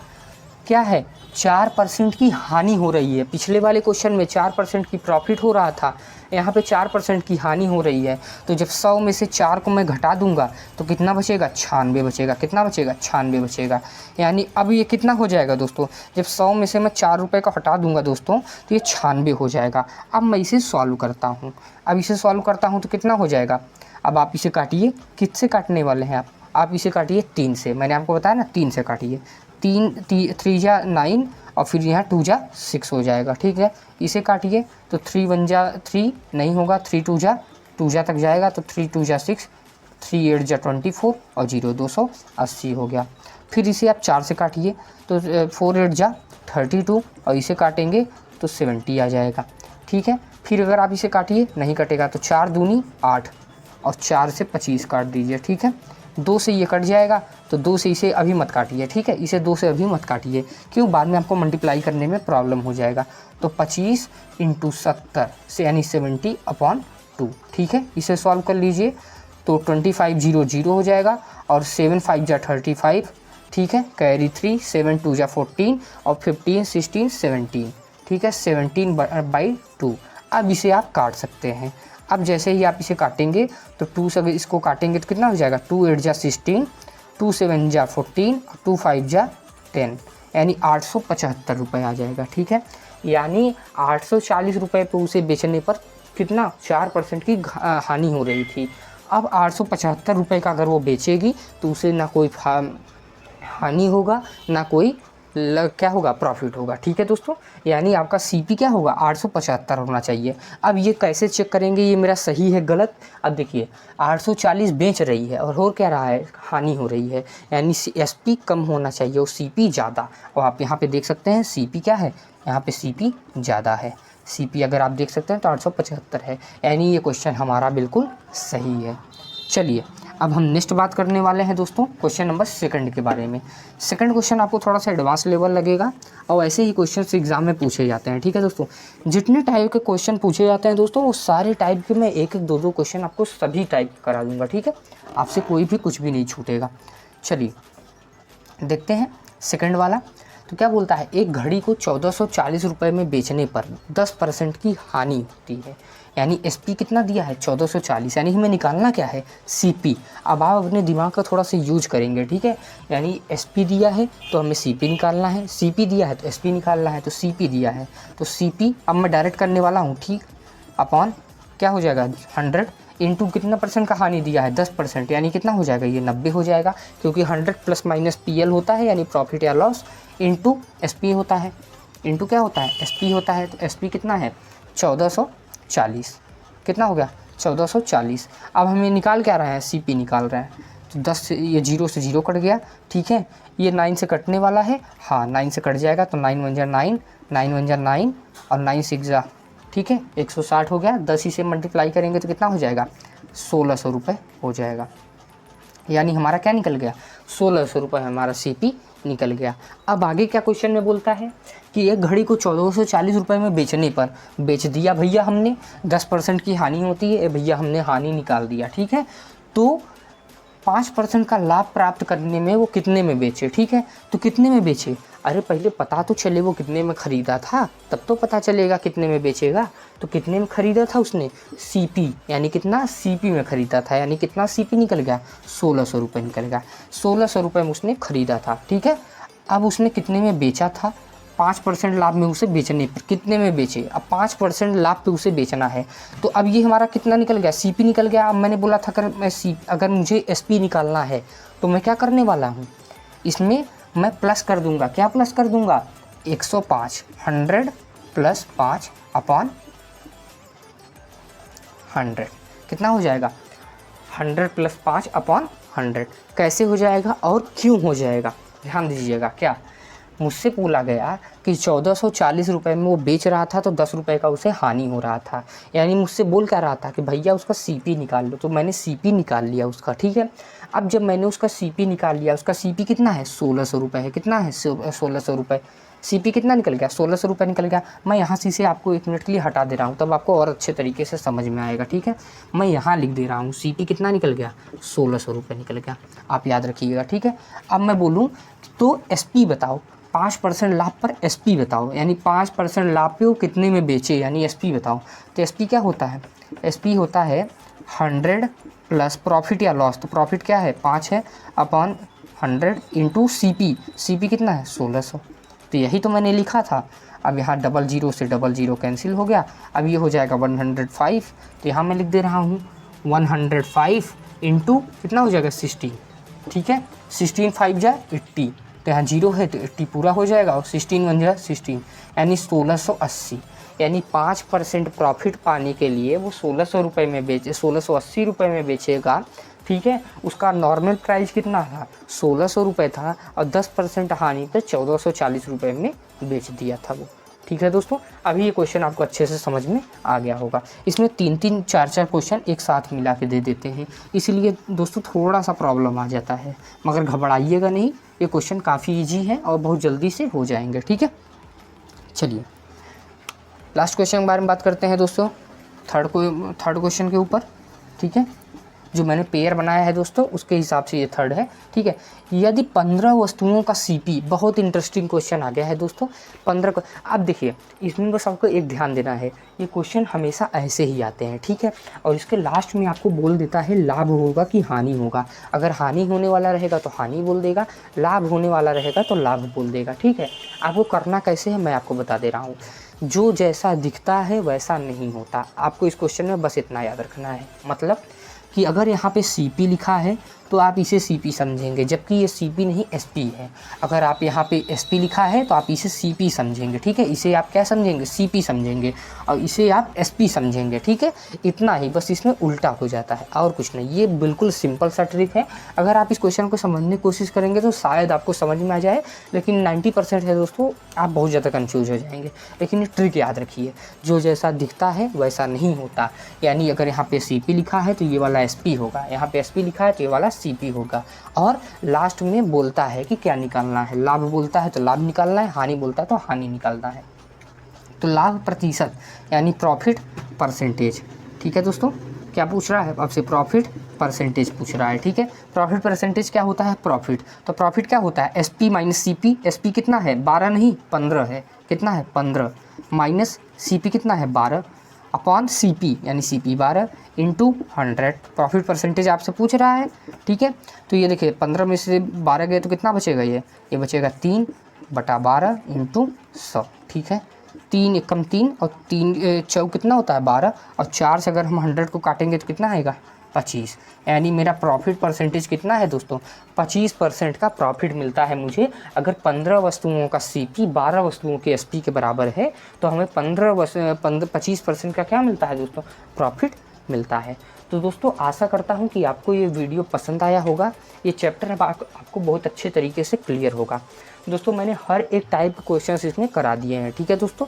क्या है 4% की हानि हो रही है। पिछले वाले क्वेश्चन में 4% की प्रॉफिट हो रहा था, यहाँ पे 4% की हानि हो रही है। तो जब 100 में से 4 को मैं घटा दूंगा तो कितना बचेगा, 96 बचेगा। कितना बचेगा, 96 बचेगा। यानी अब ये कितना हो जाएगा दोस्तों, जब 100 में से मैं 4 रुपये का हटा दूंगा दोस्तों तो ये 96 हो जाएगा। अब मैं इसे सॉल्व करता हूँ, तो कितना हो जाएगा। अब आप इसे काटिए, किससे काटने वाले हैं आप इसे काटिए 3 से, मैंने आपको बताया ना 3 से काटिए। 3 जा 9 और फिर यहाँ 2 जा 6 हो जाएगा, ठीक है। इसे काटिए तो 3 1 जा 3 नहीं होगा, 3 2 जा तक जाएगा, तो 3 2 जा 6, 3 8 जा 24 और 0 280 हो गया। फिर इसे आप 4 से काटिए तो 4 8 जा 32 और इसे काटेंगे तो 70 आ जाएगा, ठीक है। फिर अगर आप इसे काटिए, नहीं कटेगा तो 4 दूनी 8 और 4 से 25 काट दीजिए, ठीक है। 2 से ये कट जाएगा, तो 2 से इसे अभी मत काटिए, ठीक है। इसे 2 से अभी मत काटिए, क्यों, बाद में आपको मल्टीप्लाई करने में प्रॉब्लम हो जाएगा। तो 25 × 70 से यानी 70/2, ठीक है। इसे सॉल्व कर लीजिए तो 2500 हो जाएगा, और 7 5 जा 35, ठीक है। कैरी 3, 7 2 जा 14 और 15 16 17, ठीक है। 17/2। अब इसे आप काट सकते हैं। अब जैसे ही आप इसे काटेंगे तो 2 से अगर इसको काटेंगे तो कितना हो जाएगा, 2 8 जा 16, 2 7 जा 14, 2 5 जा 10, यानी 875 रुपये आ जाएगा, ठीक है। यानी 840 रुपये पे उसे बेचने पर कितना 4% की हानि हो रही थी। अब 875 रुपये का अगर वो बेचेगी तो उसे ना कोई हानि होगा, ना कोई क्या होगा, प्रॉफिट होगा, ठीक है दोस्तों। यानी आपका सीपी क्या होगा, 875 होना चाहिए। अब ये कैसे चेक करेंगे ये मेरा सही है गलत। अब देखिए 840 बेच रही है और हो क्या रहा है, हानि हो रही है, यानी एसपी कम होना चाहिए और सीपी ज़्यादा। और आप यहाँ पे देख सकते हैं सीपी क्या है, यहाँ पे सीपी ज़्यादा है। CP अगर आप देख सकते हैं तो 875 है, यानी ये क्वेश्चन हमारा बिल्कुल सही है। चलिए अब हम नेक्स्ट बात करने वाले हैं दोस्तों क्वेश्चन नंबर 2 के बारे में। सेकंड क्वेश्चन आपको थोड़ा सा एडवांस लेवल लगेगा और ऐसे ही क्वेश्चन एग्जाम में पूछे जाते हैं, ठीक है दोस्तों। जितने टाइप के क्वेश्चन पूछे जाते हैं दोस्तों वो सारे टाइप के मैं एक एक दो दो क्वेश्चन आपको सभी टाइप करा दूंगा, ठीक है, आपसे कोई भी कुछ भी नहीं छूटेगा। चलिए देखते हैं सेकंड वाला। तो क्या बोलता है, एक घड़ी को 1440 रुपये में बेचने पर 10% की हानि होती है, यानी SP कितना दिया है 1440, यानी हमें निकालना क्या है CP। अब आप अपने दिमाग का थोड़ा सा यूज करेंगे, ठीक है, यानी SP दिया है तो हमें CP निकालना है, CP दिया है तो SP निकालना है, तो CP दिया है तो CP अब मैं डायरेक्ट करने वाला हूँ, ठीक, अपॉन क्या हो जाएगा 100 इंटू कितना परसेंट का हानि दिया है 10%, यानी कितना हो जाएगा ये 90 हो जाएगा, क्योंकि 100 प्लस माइनस PL होता है यानी प्रॉफिट या लॉस, इंटू SP होता है, इंटू क्या होता है SP होता है। तो SP कितना है 1440, कितना हो गया 1440। अब हमें निकाल क्या रहा है CP निकाल रहा है, तो 10 से ये 0 से 0 कट गया, ठीक है, ये 9 से कटने वाला है, हाँ 9 से कट जाएगा, तो 9 1 जा 9, 9 1 जा 9 और 9 6 जा, ठीक है 160 हो गया। 10 ही से मल्टीप्लाई करेंगे तो कितना हो जाएगा 1600 रुपये हो जाएगा, यानी हमारा क्या निकल गया 1600 रुपये हमारा CP निकल गया। अब आगे क्या क्वेश्चन में बोलता है कि एक घड़ी को 1440 रुपये में बेचने पर, बेच दिया भैया हमने, 10% की हानि होती है भैया, हमने हानि निकाल दिया, ठीक है, तो 5% का लाभ प्राप्त करने में वो कितने में बेचे, ठीक है, तो कितने में बेचे, अरे पहले पता तो चले वो कितने में ख़रीदा था, तब तो पता चलेगा कितने में बेचेगा। तो कितने में ख़रीदा था उसने CP, यानी कितना CP में ख़रीदा था, यानी कितना CP निकल गया 1600 रुपये निकल गया, 1600 रुपये में उसने ख़रीदा था, ठीक है। अब उसने कितने में बेचा था, 5% लाभ में उसे बेचने पर कितने में बेचे, अब 5% लाभ पे उसे बेचना है, तो अब ये हमारा कितना निकल गया CP निकल गया। अब मैंने बोला था अगर मुझे SP निकालना है तो मैं क्या करने वाला हूँ, इसमें मैं प्लस कर दूंगा, क्या प्लस कर दूंगा 105, 100 प्लस 5 अपॉन 100 कितना हो जाएगा 100 प्लस 5 अपॉन 100। कैसे हो जाएगा और क्यों हो जाएगा, ध्यान दीजिएगा। क्या मुझसे बोला गया कि 1440 रुपये में वो बेच रहा था तो 10 रुपये का उसे हानि हो रहा था, यानी मुझसे बोल क्या रहा था कि भैया उसका CP निकाल लो, तो मैंने CP निकाल लिया उसका, ठीक है। अब जब मैंने उसका CP निकाल लिया, उसका CP कितना है 1600 रुपये है, कितना है 1600 रुपये, CP कितना निकल गया 1600 रुपये निकल गया। मैं यहाँ से इसे आपको 1 मिनट के लिए हटा दे रहा हूँ, तब आपको और अच्छे तरीके से समझ में आएगा, ठीक है। मैं यहाँ लिख दे रहा हूँ CP कितना निकल गया 1600 रुपये निकल गया, आप याद रखिएगा, ठीक है। अब मैं बोलूँ तो SP बताओ, 5% लाभ पर SP बताओ, यानी 5% लाभ पे वो कितने में बेचे, यानी SP बताओ। तो SP क्या होता है, SP होता है 100 प्लस प्रॉफिट या लॉस, तो प्रॉफिट क्या है 5 है अपॉन 100 इंटू CP कितना है 1600, तो यही तो मैंने लिखा था। अब यहाँ 00 से 00 कैंसिल हो गया, अब ये हो जाएगा 105, तो यहाँ मैं लिख दे रहा हूँ 105 इंटू कितना हो जाएगा 16, ठीक है, 16 5 जाए 80, तो यहाँ 0 है तो 80 पूरा हो जाएगा, और 16 1 जाए 16, यानी 1680, यानी 5% प्रॉफिट पाने के लिए वो 1600 रुपये में बेचे, 1680 रुपये में बेचेगा, ठीक है। उसका नॉर्मल प्राइस कितना था 1600 रुपये था, और 10% हानि पे 1440 रुपये में बेच दिया था वो, ठीक है दोस्तों। अभी ये क्वेश्चन आपको अच्छे से समझ में आ गया होगा। इसमें 3-3 4-4 क्वेश्चन एक साथ मिला के दे देते हैं, इसीलिए दोस्तों थोड़ा सा प्रॉब्लम आ जाता है, मगर घबराइएगा नहीं, ये क्वेश्चन काफ़ी ईजी है और बहुत जल्दी से हो जाएंगे, ठीक है। चलिए लास्ट क्वेश्चन के बारे में बात करते हैं दोस्तों, थर्ड क्वेश्चन के ऊपर, ठीक है। जो मैंने पेयर बनाया है दोस्तों उसके हिसाब से ये थर्ड है, ठीक है। यदि 15 वस्तुओं का CP, बहुत इंटरेस्टिंग क्वेश्चन आ गया है दोस्तों 15 को। अब देखिए इसमें बस आपको एक ध्यान देना है, ये क्वेश्चन हमेशा ऐसे ही आते हैं, ठीक है, और इसके लास्ट में आपको बोल देता है लाभ होगा कि हानि होगा। अगर हानि होने वाला रहेगा तो हानि बोल देगा, लाभ होने वाला रहेगा तो लाभ बोल देगा, ठीक है। आपको करना कैसे है मैं आपको बता दे रहा हूँ, जो जैसा दिखता है वैसा नहीं होता। आपको इस क्वेश्चन में बस इतना याद रखना है, मतलब कि अगर यहाँ पे CP लिखा है तो आप इसे CP समझेंगे, जबकि ये CP नहीं SP है। अगर आप यहाँ पे SP लिखा है तो आप इसे CP समझेंगे, ठीक है, इसे आप क्या समझेंगे CP समझेंगे, और इसे आप SP समझेंगे, ठीक है। इतना ही, बस इसमें उल्टा हो जाता है और कुछ नहीं। ये बिल्कुल सिंपल सा ट्रिक है, अगर आप इस क्वेश्चन को समझने की कोशिश करेंगे तो शायद आपको समझ में आ जाए, लेकिन 90% है दोस्तों आप बहुत ज़्यादा कंफ्यूज हो जाएंगे। लेकिन ये ट्रिक याद रखिए, जो जैसा दिखता है वैसा नहीं होता। यानी अगर यहाँ पे CP लिखा है तो ये वाला SP होगा, यहाँ पे SP लिखा है तो ये वाला CP होगा। और लास्ट में बोलता है कि क्या निकालना है, लाभ बोलता है तो लाभ निकालना है, हानि बोलता है तो हानि निकालना है। तो लाभ प्रतिशत यानी प्रॉफिट परसेंटेज। ठीक है दोस्तों, क्या पूछ रहा है आपसे? प्रॉफिट परसेंटेज पूछ रहा है। ठीक है, प्रॉफिट परसेंटेज क्या होता है? प्रॉफिट। तो प्रॉफिट क्या होता है? SP minus CP। SP कितना है? 12 नहीं 15 है। कितना है? 15 माइनस CP कितना है? 12 अपॉन CP यानी CP 12 इंटू 100। प्रॉफिट परसेंटेज आपसे पूछ रहा है। ठीक है, तो ये देखिए 15 में से 12 गए तो कितना बचेगा? ये बचेगा 3/12 इंटू 100। ठीक है, 3 एकम 3 और 3 चौक कितना होता है? 12 और 4 से अगर हम 100 को काटेंगे तो कितना आएगा? 25। यानी मेरा प्रॉफिट परसेंटेज कितना है दोस्तों? 25% का प्रॉफिट मिलता है मुझे। अगर 15 वस्तुओं का CP 12 वस्तुओं के SP के बराबर है तो हमें 25% का क्या मिलता है दोस्तों? प्रॉफिट मिलता है। तो दोस्तों आशा करता हूँ कि आपको ये वीडियो पसंद आया होगा। ये चैप्टर अब आपको बहुत अच्छे तरीके से क्लियर होगा। दोस्तों मैंने हर एक टाइप के क्वेश्चंस इसमें करा दिए हैं। ठीक है दोस्तों,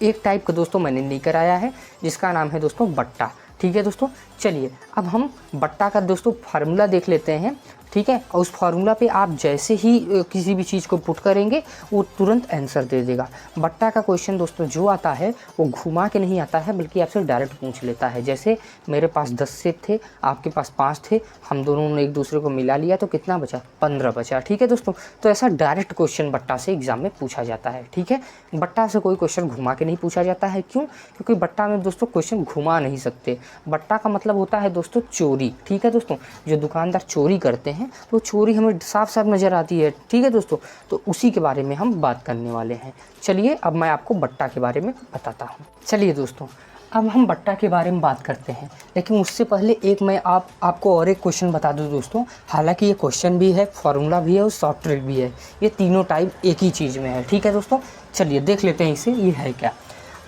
एक टाइप का दोस्तों मैंने नहीं कराया है जिसका नाम है दोस्तों बट्टा। ठीक है दोस्तों, चलिए अब हम बट्टा का दोस्तों फार्मूला देख लेते हैं। ठीक है, और उस फार्मूला पे आप जैसे ही किसी भी चीज़ को पुट करेंगे वो तुरंत आंसर दे देगा। बट्टा का क्वेश्चन दोस्तों जो आता है वो घुमा के नहीं आता है, बल्कि आपसे डायरेक्ट पूछ लेता है। जैसे मेरे पास 10 सेब थे, आपके पास 5 थे, हम दोनों ने एक दूसरे को मिला लिया तो कितना बचा? 15 बचा। ठीक है दोस्तों, तो ऐसा डायरेक्ट क्वेश्चन बट्टा से एग्जाम में पूछा जाता है। ठीक है, बट्टा से कोई क्वेश्चन घुमा के नहीं पूछा जाता है। क्यों? क्योंकि बट्टा में दोस्तों क्वेश्चन घुमा नहीं सकते। बट्टा का मतलब होता है दोस्तों चोरी। ठीक है दोस्तों, जो दुकानदार चोरी करते हैं तो चोरी हमें साफ साफ नज़र आती है। ठीक है दोस्तों, तो उसी के बारे में हम बात करने वाले हैं। चलिए अब मैं आपको बट्टा के बारे में बताता हूँ। चलिए दोस्तों अब हम बट्टा के बारे में बात करते हैं, लेकिन उससे पहले एक मैं आपको और एक क्वेश्चन बता दूं दोस्तों। हालांकि ये क्वेश्चन भी है, फार्मूला भी है और शॉर्ट ट्रिक भी है। ये तीनों टाइप एक ही चीज़ में है। ठीक है दोस्तों, चलिए देख लेते हैं इसे, ये है क्या।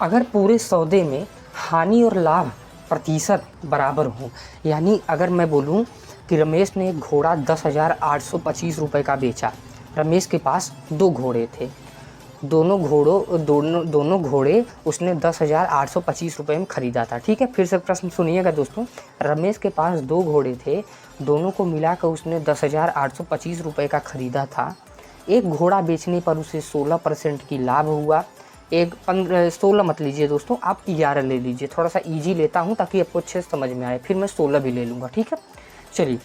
अगर पूरे सौदे में हानि और लाभ प्रतिशत बराबर हो, यानी अगर मैं बोलूँ कि रमेश ने एक घोड़ा 10,825 रुपये का बेचा। रमेश के पास 2 घोड़े थे, दोनों घोड़े उसने 10,825 रुपये में ख़रीदा था। ठीक है, फिर से प्रश्न सुनिएगा दोस्तों। रमेश के पास 2 घोड़े थे, दोनों को मिलाकर उसने 10,825 रुपये का ख़रीदा था। एक घोड़ा बेचने पर उसे 16% की लाभ हुआ। 16 मत लीजिए दोस्तों, आप 11 ले लीजिए। थोड़ा सा ईजी लेता हूँ ताकि आपको अच्छे से समझ में आए, फिर मैं 16 भी ले लूँगा। ठीक है, चलिए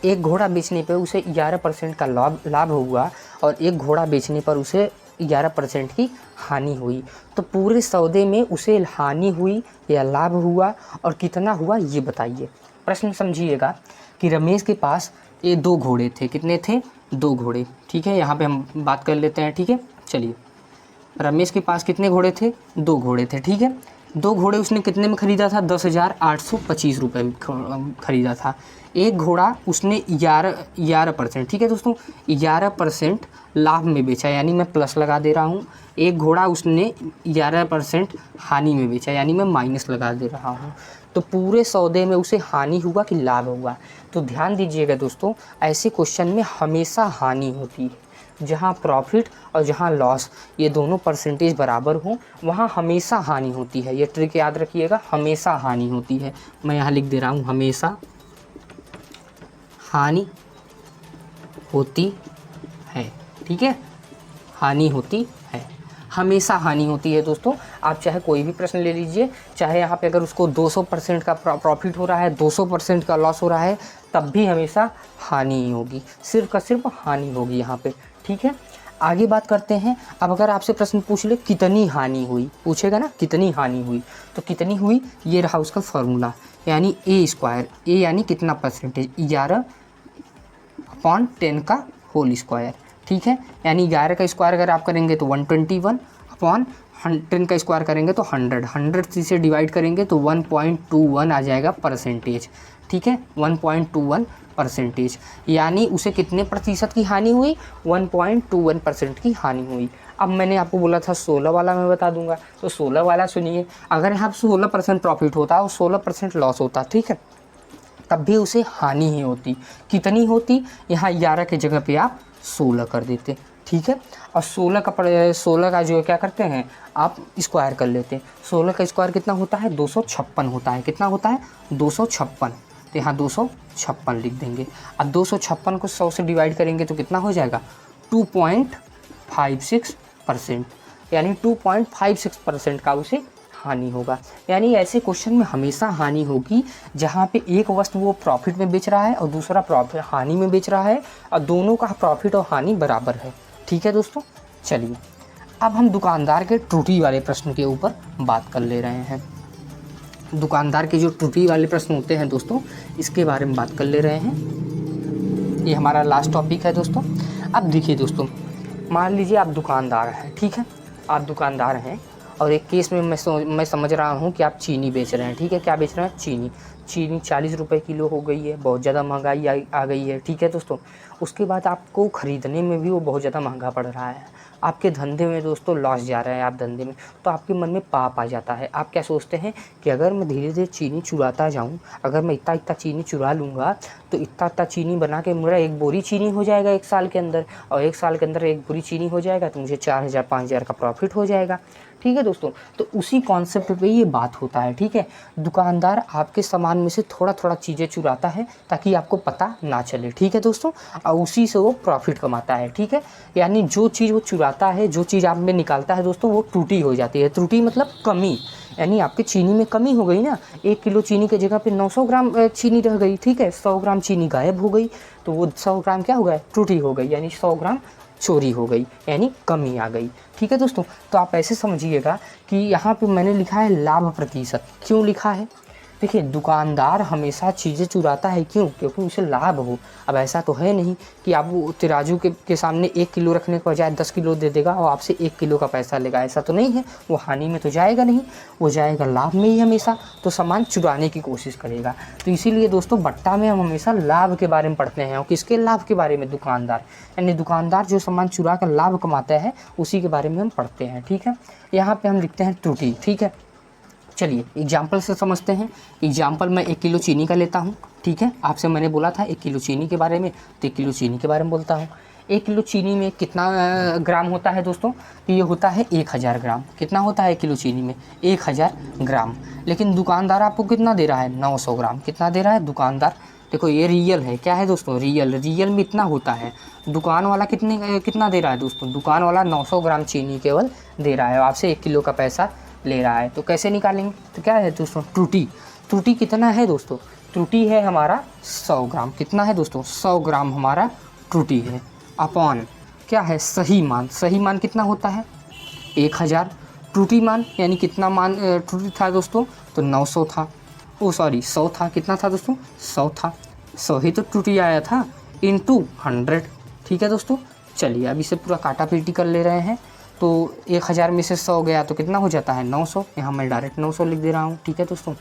एक घोड़ा बेचने पर उसे 11% का लाभ हुआ और एक घोड़ा बेचने पर उसे 11% की हानि हुई। तो पूरे सौदे में उसे हानि हुई या लाभ हुआ और कितना हुआ ये बताइए। प्रश्न समझिएगा कि रमेश के पास ये 2 घोड़े थे। कितने थे? 2 घोड़े। ठीक है, यहाँ पे हम बात कर लेते हैं। ठीक है, चलिए रमेश के पास कितने घोड़े थे? 2 घोड़े थे। ठीक है, 2 घोड़े उसने कितने में ख़रीदा था? 10,825 रुपये में ख़रीदा था। एक घोड़ा उसने 11%। ठीक है दोस्तों, 11% लाभ में बेचा, यानी मैं प्लस लगा दे रहा हूँ। एक घोड़ा उसने 11% हानि में बेचा, यानी मैं माइनस लगा दे रहा हूँ। तो पूरे सौदे में उसे हानि हुआ कि लाभ हुआ? तो ध्यान दीजिएगा दोस्तों, ऐसे क्वेश्चन में हमेशा हानि होती है। जहाँ प्रॉफिट और जहाँ लॉस ये दोनों परसेंटेज बराबर हों वहाँ हमेशा हानि होती है। ये ट्रिक याद रखिएगा, हमेशा हानि होती है। मैं यहाँ लिख दे रहा हूँ, हमेशा हानि होती है। ठीक है, हानि होती है, हमेशा हानि होती है दोस्तों। आप चाहे कोई भी प्रश्न ले लीजिए, चाहे यहाँ पे अगर उसको 200% का प्रॉफिट हो रहा है, 200% का लॉस हो रहा है, तब भी हमेशा हानि ही होगी, सिर्फ का सिर्फ हानि होगी यहाँ पे। ठीक है, आगे बात करते हैं। अब अगर आपसे प्रश्न पूछ ले कितनी हानि हुई, पूछेगा ना कितनी हानि हुई, तो कितनी हुई ये रहा उसका फॉर्मूला, यानी A²। ए यानी कितना परसेंटेज? 11/10 का होल स्क्वायर। ठीक है, यानी 11 का स्क्वायर अगर आप करेंगे तो 121 अपॉन 10 का स्क्वायर करेंगे तो 100 से डिवाइड करेंगे तो 1.21 आ जाएगा परसेंटेज। ठीक है, 1.21%, यानी उसे कितने प्रतिशत की हानि हुई? 1.21% की हानि हुई। अब मैंने आपको बोला था 16 वाला मैं बता दूंगा, तो 16 वाला सुनिए। अगर यहाँ 16% प्रॉफिट होता और 16% लॉस होता, ठीक है, तब भी उसे हानि ही होती। कितनी होती? यहाँ 11 की जगह पे आप 16 कर देते, ठीक है। और 16 का जो क्या करते हैं आप स्क्वायर कर लेते हैं। 16 का स्क्वायर कितना होता है 256 होता है। कितना होता है 256। तो यहाँ 256 लिख देंगे। अब 256 को 100 से डिवाइड करेंगे तो कितना हो जाएगा 2.56%, यानी 2.56% का उसे हानि होगा। यानी ऐसे क्वेश्चन में हमेशा हानि होगी जहाँ पे एक वस्तु वो प्रॉफिट में बेच रहा है और दूसरा प्रॉफिट हानि में बेच रहा है और दोनों का प्रॉफिट और हानि बराबर है। ठीक है दोस्तों, चलिए अब हम दुकानदार के त्रुटि वाले प्रश्न के ऊपर बात कर ले रहे हैं। दुकानदार के जो त्रुटि वाले प्रश्न होते हैं दोस्तों, इसके बारे में बात कर ले रहे हैं। ये हमारा लास्ट टॉपिक है दोस्तों। अब देखिए दोस्तों, मान लीजिए आप दुकानदार हैं, ठीक है, आप दुकानदार हैं और एक केस में मैं समझ रहा हूँ कि आप चीनी बेच रहे हैं। ठीक है, क्या बेच रहे हैं चीनी 40 रुपये किलो हो गई है, बहुत ज़्यादा महंगाई आ गई है। ठीक है दोस्तों, उसके बाद आपको ख़रीदने में भी वो बहुत ज़्यादा महंगा पड़ रहा है। आपके धंधे में दोस्तों लॉस जा रहा है आप धंधे में, तो आपके मन में पाप आ जाता है। आप क्या सोचते हैं कि अगर मैं धीरे धीरे चीनी चुराता जाऊँ, अगर मैं इतना इतना चीनी चुरा लूँगा तो इतना इतना चीनी बना के मेरा एक बोरी चीनी हो जाएगा 1 साल के अंदर, और 1 साल के अंदर एक बोरी चीनी हो जाएगा तो मुझे 4000 5000 का प्रॉफिट हो जाएगा। ठीक है दोस्तों, तो उसी कॉन्सेप्ट पे ये बात होता है। ठीक है, दुकानदार आपके सामान में से थोड़ा थोड़ा चीज़ें चुराता है ताकि आपको पता ना चले। ठीक है दोस्तों, और उसी से वो प्रॉफिट कमाता है। ठीक है, यानी जो चीज़ वो चुराता है, जो चीज़ आप में निकालता है दोस्तों, वो त्रुटि हो जाती है। त्रुटि मतलब कमी, यानी आपकी चीनी में कमी हो गई ना। 1 किलो चीनी की जगह पे 900 ग्राम चीनी रह गई। ठीक है, 100 ग्राम चीनी गायब हो गई, तो वो 100 ग्राम क्या हो गया त्रुटि हो गई, यानी 100 ग्राम चोरी हो गई, यानी कमी आ गई। ठीक है दोस्तों, तो आप ऐसे समझिएगा कि यहाँ पे मैंने लिखा है लाभ प्रतिशत। क्यों लिखा है, देखिए दुकानदार हमेशा चीज़ें चुराता है, क्यों, क्योंकि उसे लाभ हो। अब ऐसा तो है नहीं कि आप वो तराजू के सामने 1 किलो रखने के बजाय 10 किलो दे देगा और आपसे 1 किलो का पैसा लेगा, ऐसा तो नहीं है। वो हानि में तो जाएगा नहीं, वो जाएगा लाभ में ही हमेशा, तो सामान चुराने की कोशिश करेगा। तो इसीलिए दोस्तों बट्टा में हम हमेशा लाभ के बारे में पढ़ते हैं। और किसके लाभ के बारे में, दुकानदार, यानी दुकानदार जो सामान चुरा कर लाभ कमाता है उसी के बारे में हम पढ़ते हैं। ठीक है, यहाँ पर हम लिखते हैं त्रुटि। ठीक है, चलिए एग्जाम्पल से समझते हैं। एग्जाम्पल मैं 1 किलो चीनी का लेता हूँ। ठीक है, आपसे मैंने बोला था 1 किलो चीनी के बारे में, तो 1 किलो चीनी के बारे में बोलता हूँ। 1 किलो चीनी में कितना ग्राम होता है दोस्तों, तो ये होता है 1000 ग्राम। कितना होता है 1 किलो चीनी में 1000 ग्राम। लेकिन दुकानदार आपको कितना दे रहा है 900 ग्राम। कितना दे रहा है दुकानदार, देखो ये रियल है, क्या है दोस्तों रियल में इतना होता है। दुकान वाला कितना दे रहा है दोस्तों, दुकान वाला 900 ग्राम चीनी केवल दे रहा है, आपसे 1 किलो का पैसा ले रहा है। तो कैसे निकालेंगे, तो क्या है दोस्तों त्रुटि कितना है दोस्तों, त्रुटि है हमारा 100 ग्राम। कितना है दोस्तों 100 ग्राम हमारा त्रुटि है, अपॉन क्या है सही मान कितना होता है 1000। त्रुटि मान यानी कितना मान त्रुटि था दोस्तों, तो 900 था, 100 था। कितना था दोस्तों 100 था, 100 ही तो त्रुटि आया था, इंटू 100। ठीक है दोस्तों, चलिए अब इसे पूरा काटा पीटी कर ले रहे हैं। तो 1000 में से 100 गया तो कितना हो जाता है 900। यहाँ मैं डायरेक्ट 900 लिख दे रहा हूँ। ठीक है दोस्तों,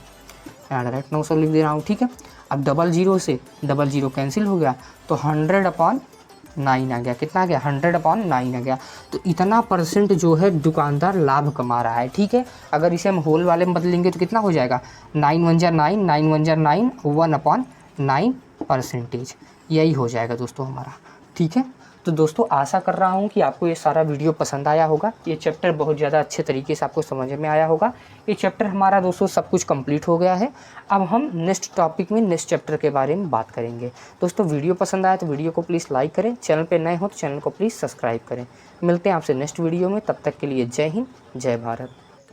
यहाँ डायरेक्ट 900 लिख दे रहा हूँ। ठीक है, अब 00 से 00 कैंसिल हो गया, तो 100/9 आ गया। कितना आ गया 100/9 आ गया। तो इतना परसेंट जो है दुकानदार लाभ कमा रहा है। ठीक है, अगर इसे हम होल वाले में बदलेंगे तो कितना हो जाएगा 9 1 9 9 1 9 1/9%, यही हो जाएगा दोस्तों हमारा। ठीक है, तो दोस्तों आशा कर रहा हूँ कि आपको ये सारा वीडियो पसंद आया होगा। ये चैप्टर बहुत ज़्यादा अच्छे तरीके से आपको समझ में आया होगा। ये चैप्टर हमारा दोस्तों सब कुछ कंप्लीट हो गया है। अब हम नेक्स्ट टॉपिक में नेक्स्ट चैप्टर के बारे में बात करेंगे। दोस्तों वीडियो पसंद आया तो वीडियो को प्लीज़ लाइक करें, चैनल पर नए हो तो चैनल को प्लीज़ सब्सक्राइब करें। मिलते हैं आपसे नेक्स्ट वीडियो में, तब तक के लिए जय हिंद जय भारत।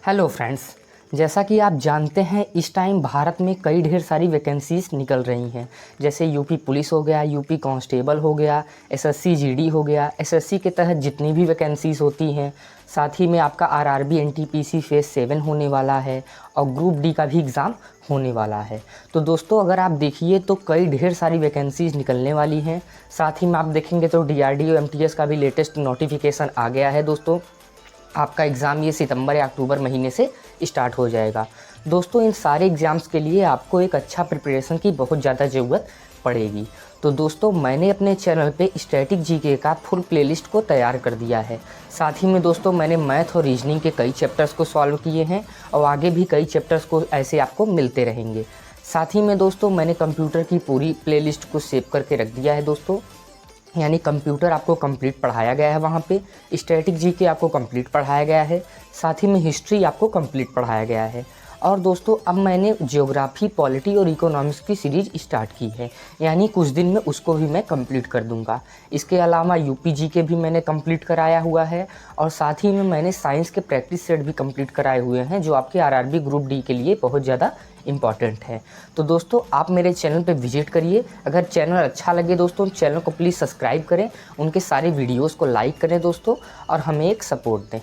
हेलो फ्रेंड्स, जैसा कि आप जानते हैं इस टाइम भारत में कई ढेर सारी वैकेंसीज़ निकल रही हैं, जैसे यूपी पुलिस हो गया, यूपी कांस्टेबल हो गया, एसएससी जीडी हो गया। एसएससी के तहत जितनी भी वैकेंसीज़ होती हैं, साथ ही में आपका आरआरबी एनटीपीसी फेज़ 7 होने वाला है और ग्रुप डी का भी एग्ज़ाम होने वाला है। तो दोस्तों अगर आप देखिए तो कई ढेर सारी वैकेंसीज़ निकलने वाली हैं। साथ ही में आप देखेंगे तो डीआरडीओ एमटीएस का भी लेटेस्ट नोटिफिकेशन आ गया है दोस्तों। आपका एग्ज़ाम ये सितंबर या अक्टूबर महीने से स्टार्ट हो जाएगा। दोस्तों इन सारे एग्ज़ाम्स के लिए आपको एक अच्छा प्रिपरेशन की बहुत ज़्यादा ज़रूरत पड़ेगी। तो दोस्तों मैंने अपने चैनल पे स्टैटिक जीके का फुल प्लेलिस्ट को तैयार कर दिया है। साथ ही में दोस्तों मैंने मैथ और रीजनिंग के कई चैप्टर्स को सॉल्व किए हैं और आगे भी कई चैप्टर्स को ऐसे आपको मिलते रहेंगे। साथ ही में दोस्तों मैंने कंप्यूटर की पूरी प्लेलिस्ट को सेव करके रख दिया है दोस्तों। यानी कंप्यूटर आपको कंप्लीट पढ़ाया गया है वहाँ पे, स्टैटिक जीके आपको कंप्लीट पढ़ाया गया है, साथ ही में हिस्ट्री आपको कंप्लीट पढ़ाया गया है। और दोस्तों अब मैंने ज्योग्राफी, पॉलिटी और इकोनॉमिक्स की सीरीज़ स्टार्ट की है, यानी कुछ दिन में उसको भी मैं कंप्लीट कर दूंगा। इसके अलावा यूपी जीके भी मैंने कंप्लीट कराया हुआ है, और साथ ही में मैंने साइंस के प्रैक्टिस सेट भी कंप्लीट कराए हुए हैं, जो आपके आरआरबी ग्रुप डी के लिए बहुत ज़्यादा इम्पॉर्टेंट है। तो दोस्तों आप मेरे चैनल पे विजिट करिए। अगर चैनल अच्छा लगे दोस्तों, चैनल को प्लीज़ सब्सक्राइब करें, उनके सारे वीडियोस को लाइक करें दोस्तों, और हमें एक सपोर्ट दें।